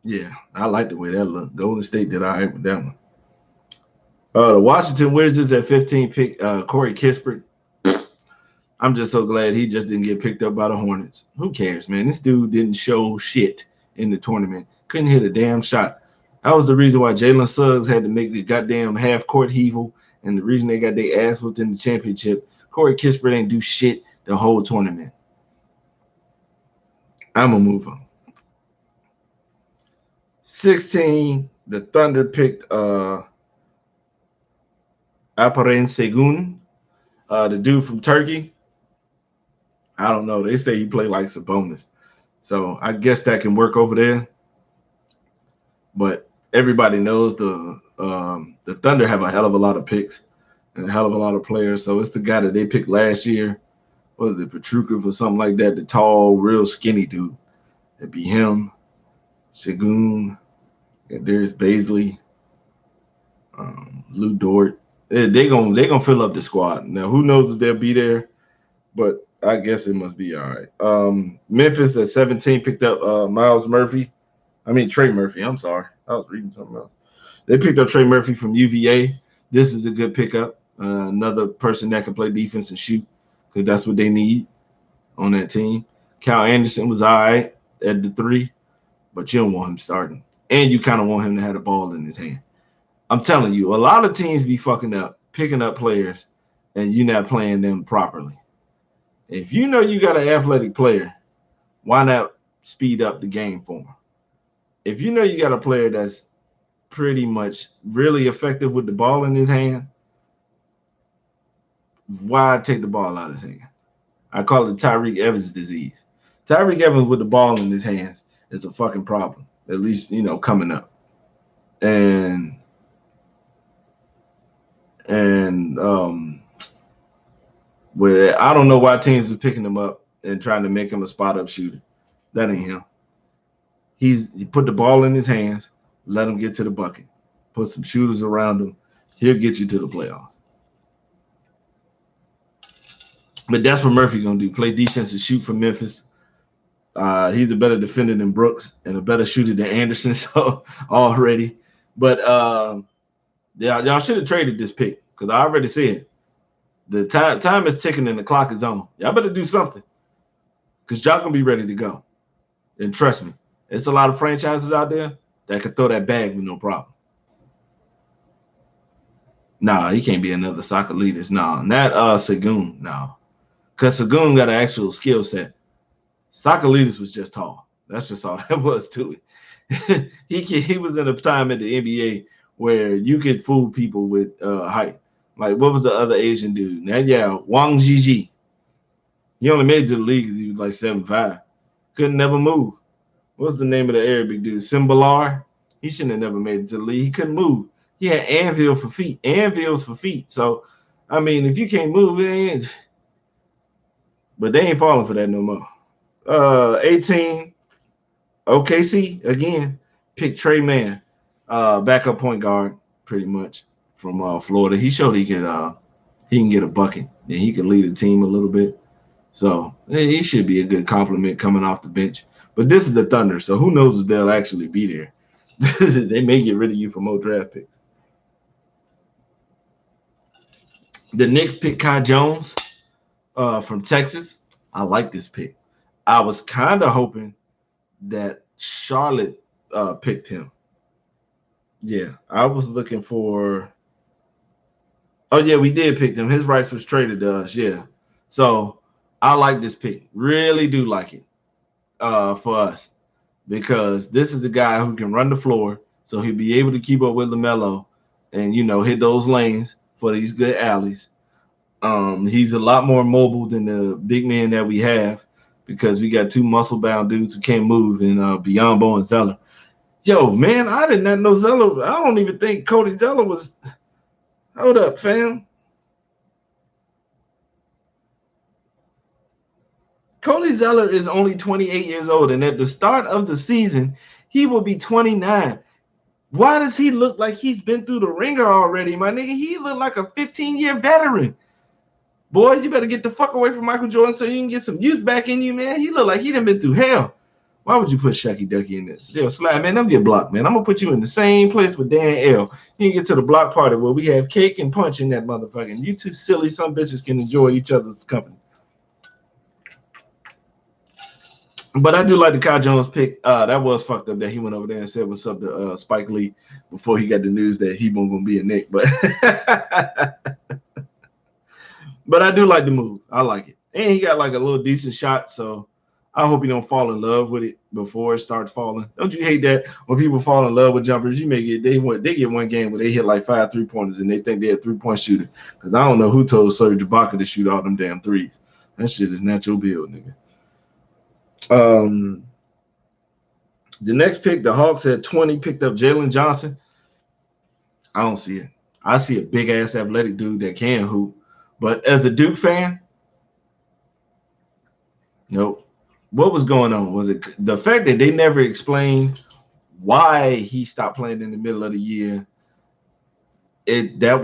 Yeah. I like the way that looked. Golden State did all right with that one. The Washington Wizards at 15 pick Corey Kispert. I'm just so glad he just didn't get picked up by the Hornets. Who cares, man? This dude didn't show shit in the tournament. Couldn't hit a damn shot. That was the reason why Jalen Suggs had to make the goddamn half court heavel, and the reason they got their ass whooped in the championship. Corey Kispert ain't do shit the whole tournament. I'm gonna move on. 16, the Thunder picked Alperen Sengun, the dude from Turkey. I don't know. They say he played like Sabonis. So I guess that can work over there. But everybody knows the Thunder have a hell of a lot of picks and a hell of a lot of players. So it's the guy that they picked last year. What is it, Petrukov or something like that? The tall, real skinny dude. It'd be him, Shagun, Darius Baisley, Lou Dort. They gonna fill up the squad. Now who knows if they'll be there, but I guess it must be all right. Memphis at 17 picked up Trey Murphy. I'm sorry. I was reading something else. They picked up Trey Murphy from UVA. This is a good pickup. Another person that can play defense and shoot, because that's what they need on that team. Cal Anderson was all right at the 3, but you don't want him starting. And you kind of want him to have the ball in his hand. I'm telling you, a lot of teams be fucking up, picking up players, and you're not playing them properly. If you know you got an athletic player, why not speed up the game for him? If you know you got a player that's pretty much really effective with the ball in his hand, why take the ball out of his hand? I call it Tyreek Evans disease. Tyreek Evans with the ball in his hands is a fucking problem, at least, coming up. And where I don't know why teams are picking him up and trying to make him a spot up shooter. That ain't him. He put the ball in his hands, let him get to the bucket, put some shooters around him. He'll get you to the playoffs. But that's what Murphy gonna do: play defense and shoot for Memphis. He's a better defender than Brooks and a better shooter than Anderson. So already, but y'all should have traded this pick because I already said the time is ticking and the clock is on. Y'all better do something because y'all gonna be ready to go. And trust me, there's a lot of franchises out there that can throw that bag with no problem. Nah, he can't be another Sakalitis. No, not Sagoon. No, because Sagoon got an actual skill set. Sakalitis was just tall. That's just all that was to it. he was in a time at the NBA where you could fool people with height. Like, what was the other Asian dude? Wang Jiji. He only made it to the league because he was like 7'5". Couldn't never move. What's the name of the Arabic dude? Simbalar. He shouldn't have never made it to the league. He couldn't move. He had anvils for feet. So, I mean, if you can't move, but they ain't falling for that no more. 18, OKC again, picked Trey Mann, backup point guard, pretty much from Florida. He showed he can get a bucket and he can lead a team a little bit. So he should be a good compliment coming off the bench. But this is the Thunder, so who knows if they'll actually be there. They may get rid of you for more draft picks. The Knicks picked Kai Jones from Texas. I like this pick. I was kind of hoping that Charlotte picked him. Yeah, I was looking for. Oh yeah, we did pick him. His rights was traded to us. Yeah, so I like this pick. Really do like it for us because this is the guy who can run the floor, so he'll be able to keep up with LaMelo and hit those lanes for these good alleys. He's a lot more mobile than the big man that we have because we got two muscle bound dudes who can't move in Biyombo and Zeller. Yo, man, I did not know Zeller. I don't even think Cody Zeller was. Hold up, fam. Cody Zeller is only 28 years old, and at the start of the season, he will be 29. Why does he look like he's been through the ringer already, my nigga? He look like a 15-year veteran. Boy, you better get the fuck away from Michael Jordan so you can get some youth back in you, man. He look like he done been through hell. Why would you put Shacky Ducky in this? Yo, Slab, man, don't get blocked, man. I'm going to put you in the same place with Dan L. You can get to the block party where we have cake and punch in that motherfucker. And you two silly some bitches can enjoy each other's company. But I do like the Kai Jones pick. That was fucked up that he went over there and said what's up to Spike Lee before he got the news that he wasn't going to be a Knick. But but I do like the move. I like it. And he got like a little decent shot, so I hope you don't fall in love with it before it starts falling. Don't you hate that when people fall in love with jumpers? You may get they get one game where they hit like 5 3-pointers and they think they're a 3-point shooter. Because I don't know who told Serge Ibaka to shoot all them damn threes. That shit is natural build, nigga. The next pick, the Hawks at 20 picked up Jalen Johnson. I don't see it. I see a big ass athletic dude that can hoop. But as a Duke fan, nope. What was going on? Was it the fact that they never explained why he stopped playing in the middle of the year? That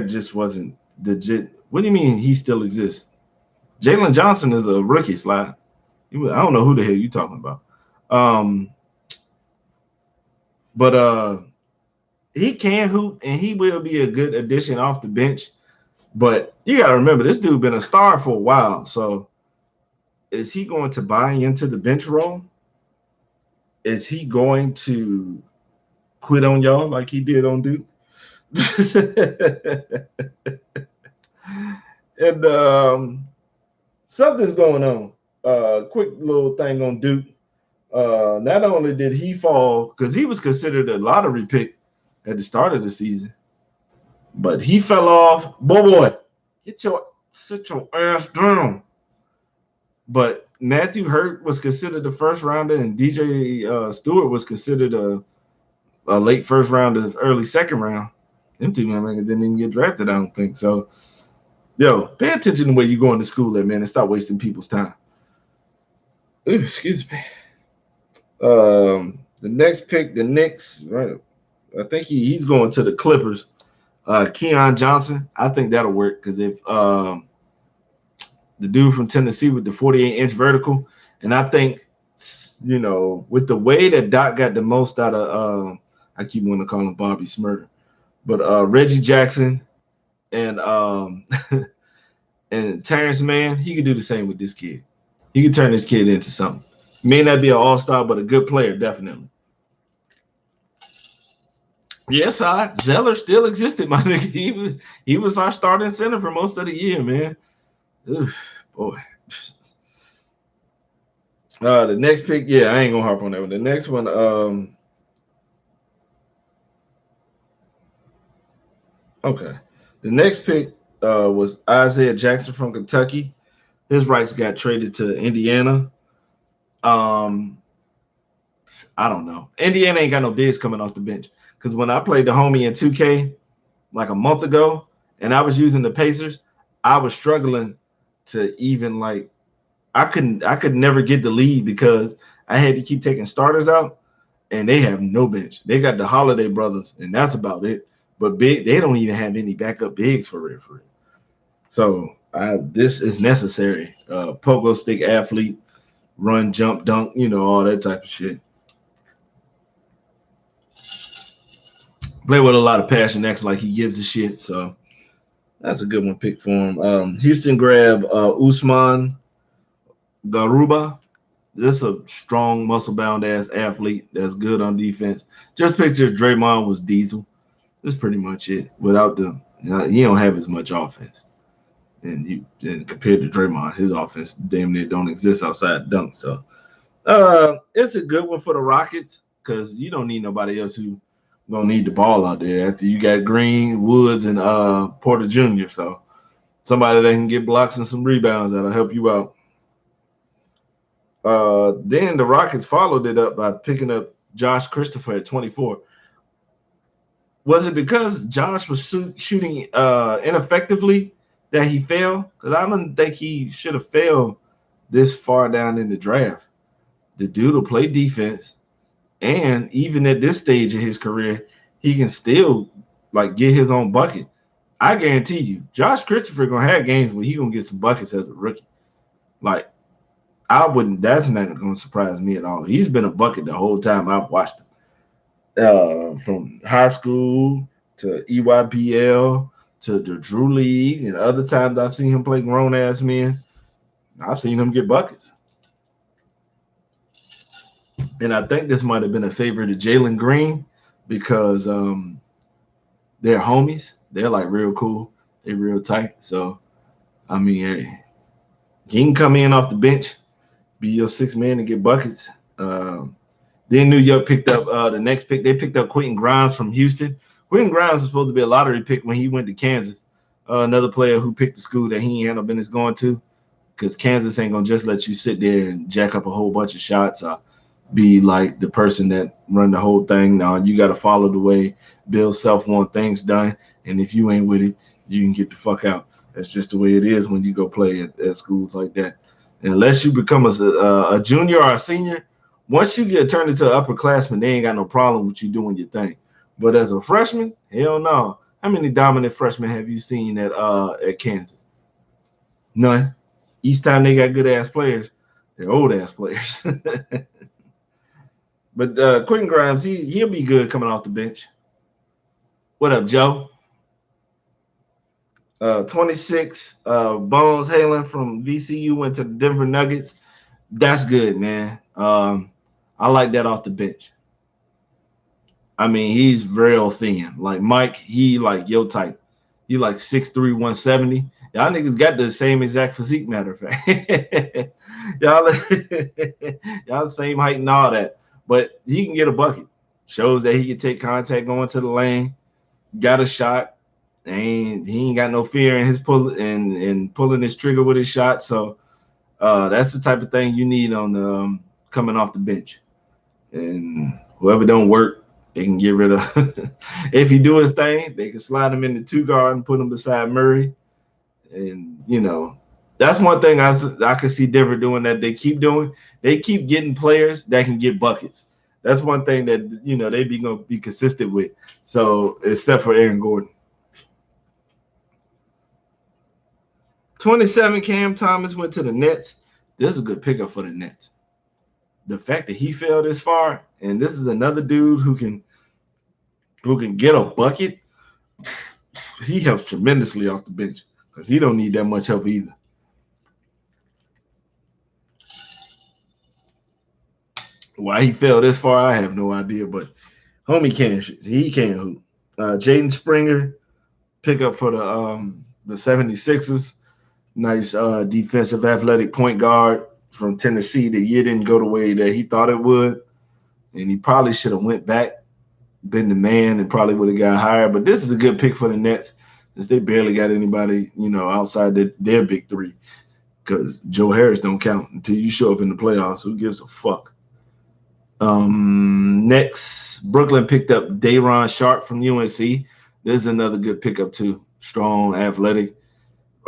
just wasn't legit. What do you mean he still exists? Jalen Johnson is a rookie, Slide. I don't know who the hell you talking about. But he can hoop and he will be a good addition off the bench. But you got to remember, this dude been a star for a while. So is he going to buy into the bench role? Is he going to quit on y'all like he did on Duke? And something's going on. Quick little thing on Duke. Not only did he fall, because he was considered a lottery pick at the start of the season, but he fell off. Boy, sit your ass down. But Matthew Hurt was considered the first rounder, and DJ Stewart was considered a late first rounder, early second round. Them two men didn't even get drafted, I don't think. So, yo, pay attention to where you're going to school at, man, and stop wasting people's time. Ooh, excuse me. The next pick, the Knicks, right? I think he's going to the Clippers. Keon Johnson, I think that'll work because if the dude from Tennessee with the 48-inch vertical, and I think with the way that Doc got the most out of I keep wanting to call him Bobby Smurder, but Reggie Jackson and and Terrence Mann, he could do the same with this kid. He could turn this kid into something. May not be an all-star, but a good player, definitely. Yes, Zeller still existed, my nigga. He was our starting center for most of the year, man. Oof, boy. The next pick, yeah, I ain't gonna harp on that one. The next one, okay. The next pick was Isaiah Jackson from Kentucky. His rights got traded to Indiana. I don't know. Indiana ain't got no bigs coming off the bench. Because when I played the homie in 2K like a month ago, and I was using the Pacers, I was struggling to even I could never get the lead because I had to keep taking starters out, and they have no bench. They got the Holiday brothers, and that's about it. But they don't even have any backup bigs for real. So this is necessary. Pogo stick athlete, run, jump, dunk, all that type of shit. Play with a lot of passion, acts like he gives a shit. So That's a good one pick for him. Houston grab Usman Garuba. This is a strong, muscle-bound ass athlete that's good on defense. Just picture if Draymond was Diesel. That's pretty much it. Without the, he don't have as much offense, and compared to Draymond, his offense damn near don't exist outside dunk. So, it's a good one for the Rockets because you don't need nobody else who gonna need the ball out there after you got Green, Woods, and Porter Jr. So somebody that can get blocks and some rebounds that'll help you out. Then the Rockets followed it up by picking up Josh Christopher at 24. Was it because Josh was shooting ineffectively that he fell? Because I don't think he should have failed this far down in the draft. The dude will play defense, and even at this stage of his career, he can still like get his own bucket. I guarantee you, Josh Christopher gonna have games where he gonna get some buckets as a rookie. Like I wouldn't. That's not gonna surprise me at all. He's been a bucket the whole time I've watched him. From high school to EYBL to the Drew League, and other times I've seen him play grown ass men. I've seen him get buckets. And I think this might have been a favor to Jalen Green because they're homies. They're like real cool. They're real tight. So I mean, hey, he can come in off the bench, be your sixth man and get buckets. Then New York picked up the next pick. They picked up Quentin Grimes from Houston. Quentin Grimes was supposed to be a lottery pick when he went to Kansas. Another player who picked the school that he ain't had no business going to, because Kansas ain't gonna just let you sit there and jack up a whole bunch of shots. Be like the person that run the whole thing. Now you got to follow the way Bill Self want things done, and if you ain't with it, you can get the fuck out. That's just the way it is when you go play at schools like that. And unless you become a junior or a senior, once you get turned into an upperclassman, they ain't got no problem with you doing your thing. But as a freshman, hell no. How many dominant freshmen have you seen at Kansas? None. Each time they got good ass players, they're old ass players. But Quentin Grimes, he'll be good coming off the bench. What up, Joe? 26. Bones Halen from VCU went to the Denver Nuggets. That's good, man. I like that off the bench. I mean, he's real thin. Like Mike, he like yo type. He like 6'3", 170. Y'all niggas got the same exact physique, matter of fact. y'all, y'all the same height and all that. But he can get a bucket. Shows that he can take contact going to the lane. Got a shot. And he ain't got no fear in his pulling his trigger with his shot. So that's the type of thing you need on the coming off the bench. And whoever don't work, they can get rid of. If he do his thing, they can slide him in the two guard and put him beside Murray. And that's one thing I could see Denver doing that they keep doing. They keep getting players that can get buckets. That's one thing that they be gonna be consistent with. So except for Aaron Gordon. 27, Cam Thomas went to the Nets. This is a good pickup for the Nets. The fact that he fell this far, and this is another dude who can get a bucket, he helps tremendously off the bench because he don't need that much help either. Why he fell this far, I have no idea, but homie can shoot. He can hoop. Jaden Springer, pickup for the 76ers. Nice defensive athletic point guard from Tennessee. The year didn't go the way that he thought it would, and he probably should have went back, been the man, and probably would have got hired. But this is a good pick for the Nets, since they barely got anybody, outside their big three. Because Joe Harris don't count until you show up in the playoffs. Who gives a fuck? Next, Brooklyn picked up Day'Ron Sharpe from UNC. This is another good pickup too. Strong, athletic.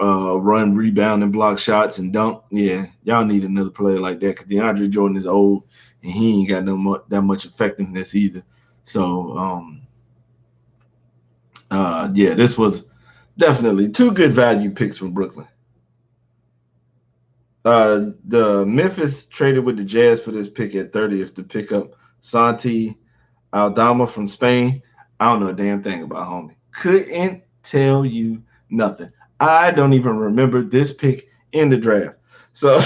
Run, rebound, and block shots and dunk. Yeah, y'all need another player like that because DeAndre Jordan is old and he ain't got that much effectiveness either. So, yeah, this was definitely two good value picks from Brooklyn. The Memphis traded with the Jazz for this pick at 30th to pick up Santi Aldama from Spain. I don't know a damn thing about homie. Couldn't tell you Nothing. I don't even remember this pick in the draft. So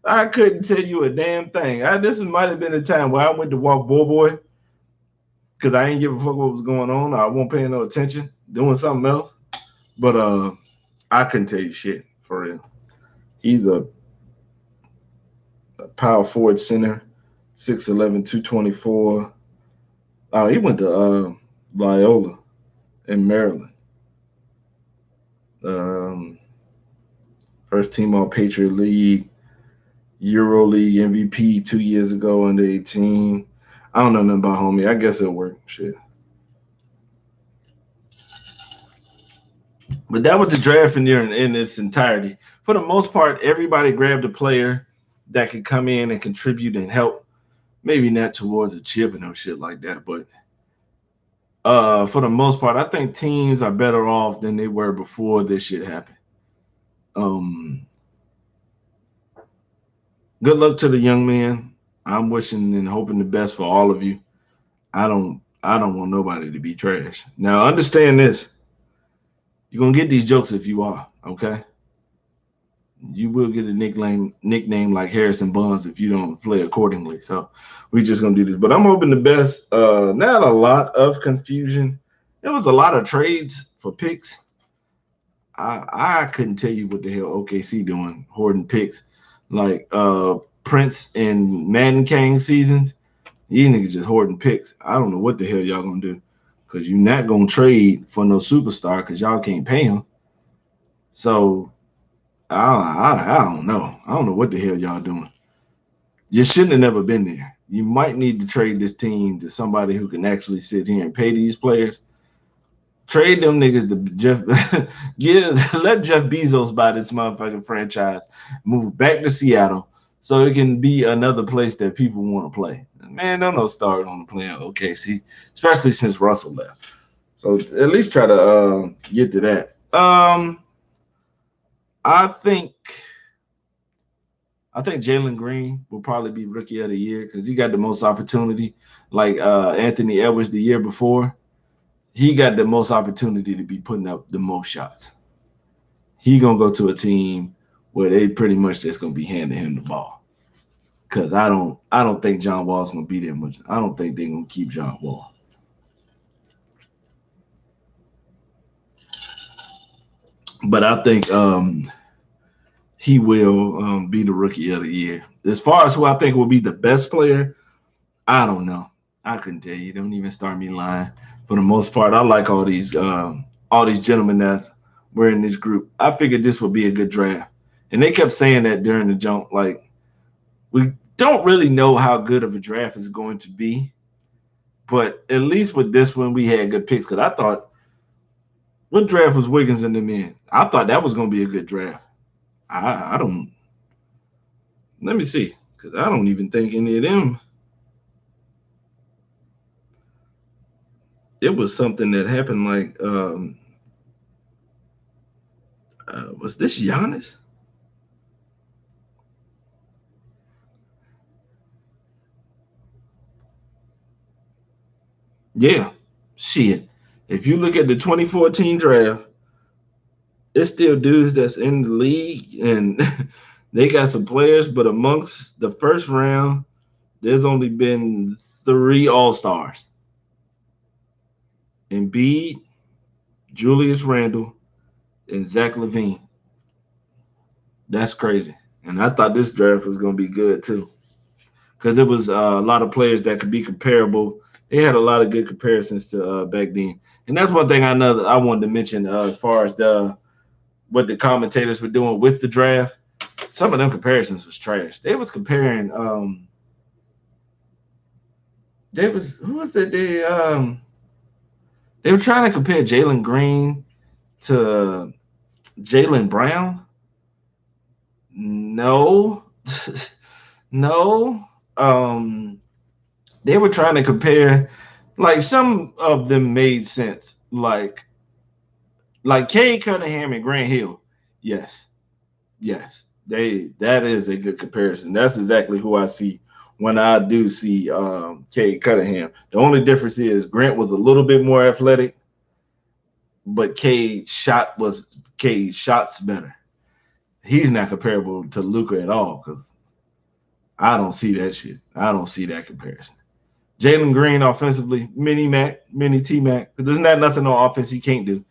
I couldn't tell you a damn thing. This might have been a time where I went to walk Boy because I ain't give a fuck what was going on. I won't pay no attention, doing something else. But I couldn't tell you shit for real. He's a power forward center, 6'11", 224. Oh, he went to Loyola in Maryland. Um, First team All Patriot League, Euro League MVP 2 years ago under 18. I don't know nothing about homie. I guess it'll work. Shit. But that was the draft in its entirety. For the most part, everybody grabbed a player that could come in and contribute and help. Maybe not towards a chip and no shit like that, but for the most part, I think teams are better off than they were before this shit happened. Um, Good luck to the young man. I'm wishing and hoping the best for all of you. I don't want nobody to be trash. Now understand this. You're gonna get these jokes if you are, okay? You will get a nickname like Harrison Buns if you don't play accordingly. So we're just gonna do this. But I'm hoping the best. Not a lot of confusion. There was a lot of trades for picks. I couldn't tell you what the hell OKC doing, hoarding picks. Like Prince and Madden King seasons. These niggas just hoarding picks. I don't know what the hell y'all gonna do. Cause you're not gonna trade for no superstar because y'all can't pay him. So I don't know. I don't know what the hell y'all doing. You shouldn't have never been there. You might need to trade this team to somebody who can actually sit here and pay these players. Trade them niggas to Jeff. Let Jeff Bezos buy this motherfucking franchise. Move back to Seattle so it can be another place that people want to play. Man, don't no start on the play at OKC, especially since Russell left. So at least try to get to that. I think Jalen Green will probably be rookie of the year because he got the most opportunity. Like Anthony Edwards the year before, he got the most opportunity to be putting up the most shots. He gonna go to a team where they pretty much just gonna be handing him the ball. Cause I don't think John Wall's gonna be there much. I don't think they're gonna keep John Wall. But I think he will be the rookie of the year. As far as who I think will be the best player, I don't know. I couldn't tell you. Don't even start me lying. For the most part, I like all these gentlemen that were in this group. I figured this would be a good draft, and they kept saying that during the jump. Like we don't really know how good of a draft is going to be, but at least with this one, we had good picks. Because I thought, what draft was Wiggins and them in? I thought that was going to be a good draft. I don't. Let me see, because I don't even think any of them. It was something that happened like was this Giannis? Yeah, shit. If you look at the 2014 draft, it's still dudes that's in the league and they got some players, but amongst the first round, there's only been 3 All-Stars. Embiid, Julius Randle, and Zach LaVine. That's crazy. And I thought this draft was going to be good too. Because there was a lot of players that could be comparable. They had a lot of good comparisons to back then. And that's one thing I wanted to mention as far as what the commentators were doing with the draft. Some of them comparisons was trash. They was comparing they was who was it? They were trying to compare Jalen Green to Jalen Brown. No. No. They were trying to compare, like some of them made sense. Like Cade Cunningham and Grant Hill. Yes. Yes. That is a good comparison. That's exactly who I see when I do see Cade Cunningham. The only difference is Grant was a little bit more athletic, but Cade's shots better. He's not comparable to Luka at all because I don't see that shit. I don't see that comparison. Jalen Green offensively, mini Mac, mini T Mac. There's not nothing on offense he can't do.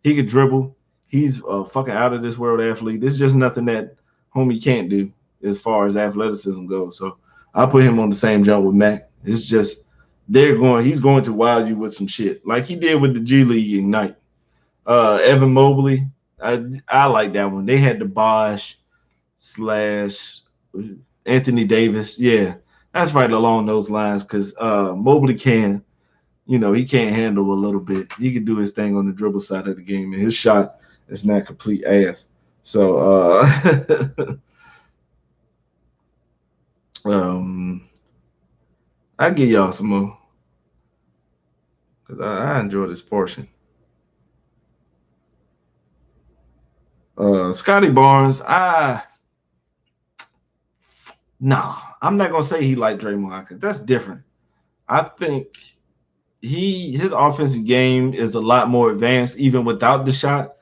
He could dribble. He's a fucking out of this world athlete. There's just nothing that homie can't do as far as athleticism goes. So I put him on the same jump with Mac. It's just he's going to wow you with some shit like he did with the G League Ignite. Evan Mobley, I like that one. They had the Bosch slash Anthony Davis. Yeah, that's right along those lines because Mobley he can't handle a little bit. He can do his thing on the dribble side of the game, and his shot is not complete ass. So, I give y'all some more because I enjoy this portion. Scotty Barnes, I'm not gonna say he like Draymond because that's different. I think his offensive game is a lot more advanced even without the shot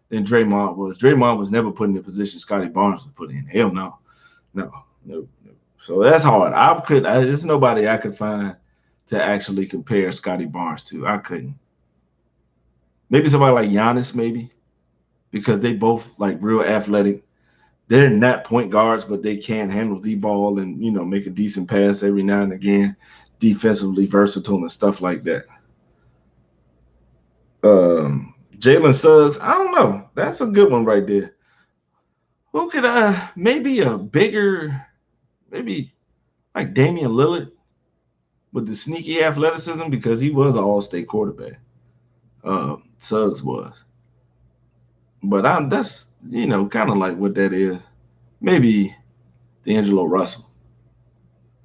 than Draymond was. Draymond was never put in the position Scotty Barnes was put in. Hell no, no, no, no. So that's hard. There's nobody I could find to actually compare Scotty Barnes to. I couldn't. Maybe somebody like Giannis, maybe because they both like real athletic. They're not point guards, but they can handle the ball and make a decent pass every now and again. Defensively versatile and stuff like that. Jalen Suggs, I don't know. That's a good one right there. Who could maybe a bigger, maybe like Damian Lillard with the sneaky athleticism because he was an all-state quarterback. Suggs was. But that's kind of like what that is. Maybe D'Angelo Russell.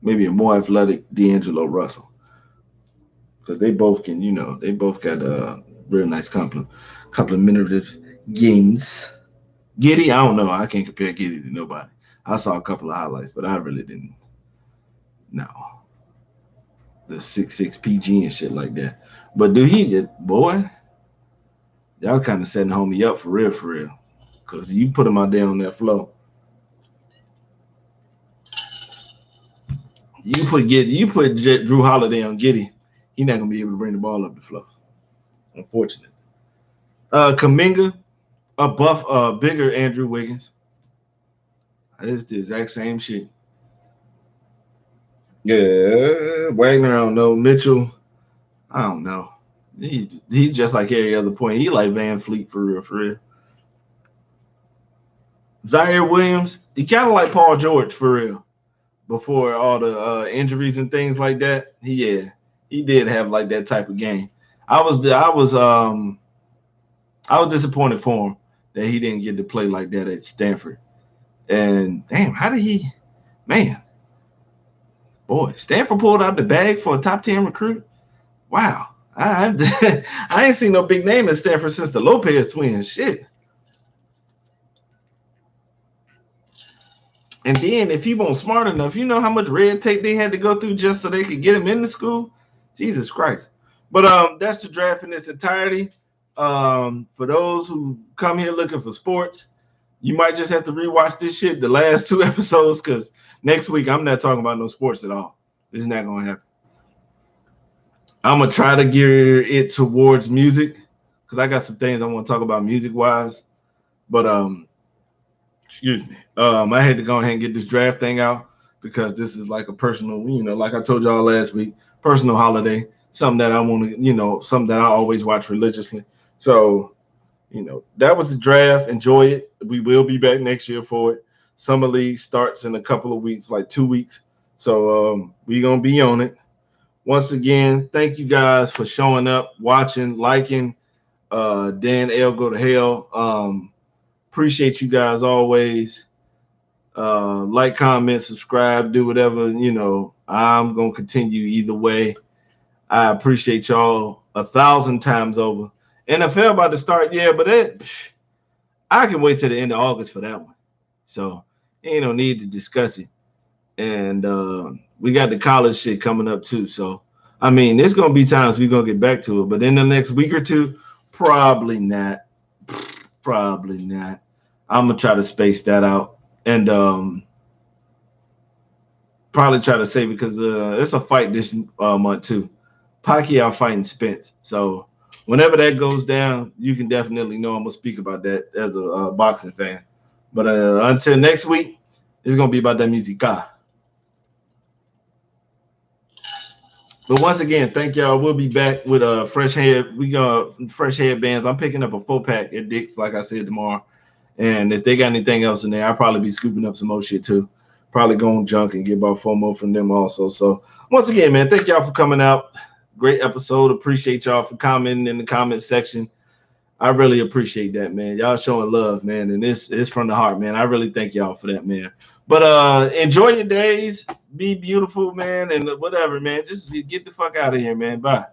Maybe a more athletic D'Angelo Russell. Because they both can, they both got real nice complementary games. Giddy, I don't know. I can't compare Giddy to nobody. I saw a couple of highlights, but I really didn't. No. The 6'6" PG and shit like that. But dude, he did, boy. Y'all kind of setting homie up for real. Because you put him out there on that flow. You put Drew Holiday on Giddy, he's not gonna be able to bring the ball up the floor. Unfortunate. Kuminga, a buff, bigger Andrew Wiggins. It's the exact same shit. Yeah, Wagner, I don't know. Mitchell, I don't know. He just like every other point. He like Van Fleet for real. Zaire Williams, he kind of like Paul George for real. Before all the injuries and things like that, he did have like that type of game. I was disappointed for him that he didn't get to play like that at Stanford. And damn, how did he? Man, boy, Stanford pulled out the bag for a top 10 recruit. Wow, I ain't seen no big name at Stanford since the Lopez twins. Shit. And then if he wasn't smart enough, you know how much red tape they had to go through just so they could get him into school? Jesus Christ. But that's the draft in its entirety. For those who come here looking for sports, you might just have to rewatch this shit, the last 2 episodes, because next week I'm not talking about no sports at all. It's not going to happen. I'm going to try to gear it towards music because I got some things I want to talk about music-wise. But excuse me. I had to go ahead and get this draft thing out because this is like a personal, like I told y'all last week, personal holiday, something that I want to, something that I always watch religiously. So, that was the draft. Enjoy it. We will be back next year for it. Summer League starts in a couple of weeks, like 2 weeks. So we're going to be on it. Once again, thank you guys for showing up, watching, liking. Dan L. Go to Hell. Appreciate you guys always. Like, comment, subscribe, do whatever. I'm going to continue either way. I appreciate y'all 1,000 times over. NFL about to start, but I can wait till the end of August for that one. So ain't no need to discuss it. And we got the college shit coming up too. So, I mean, there's going to be times we're going to get back to it. But in the next week or two, Probably not. Probably not. I'm gonna try to space that out and probably try to say because it's a fight this month too. Pacquiao fighting Spence. So whenever that goes down, you can definitely know I'm gonna speak about that as a boxing fan. But until next week, it's gonna be about that musica. But once again, thank y'all. We'll be back with a fresh head. We got fresh headbands. I'm picking up a 4-pack at Dick's, like I said, tomorrow. And if they got anything else in there, I'll probably be scooping up some more shit too. Probably going junk and get about 4 more from them also. So once again, man, thank y'all for coming out. Great episode. Appreciate y'all for commenting in the comment section. I really appreciate that, man. Y'all showing love, man, and it's from the heart, man. I really thank y'all for that, man. But enjoy your days, be beautiful, man, and whatever, man. Just get the fuck out of here, man. Bye.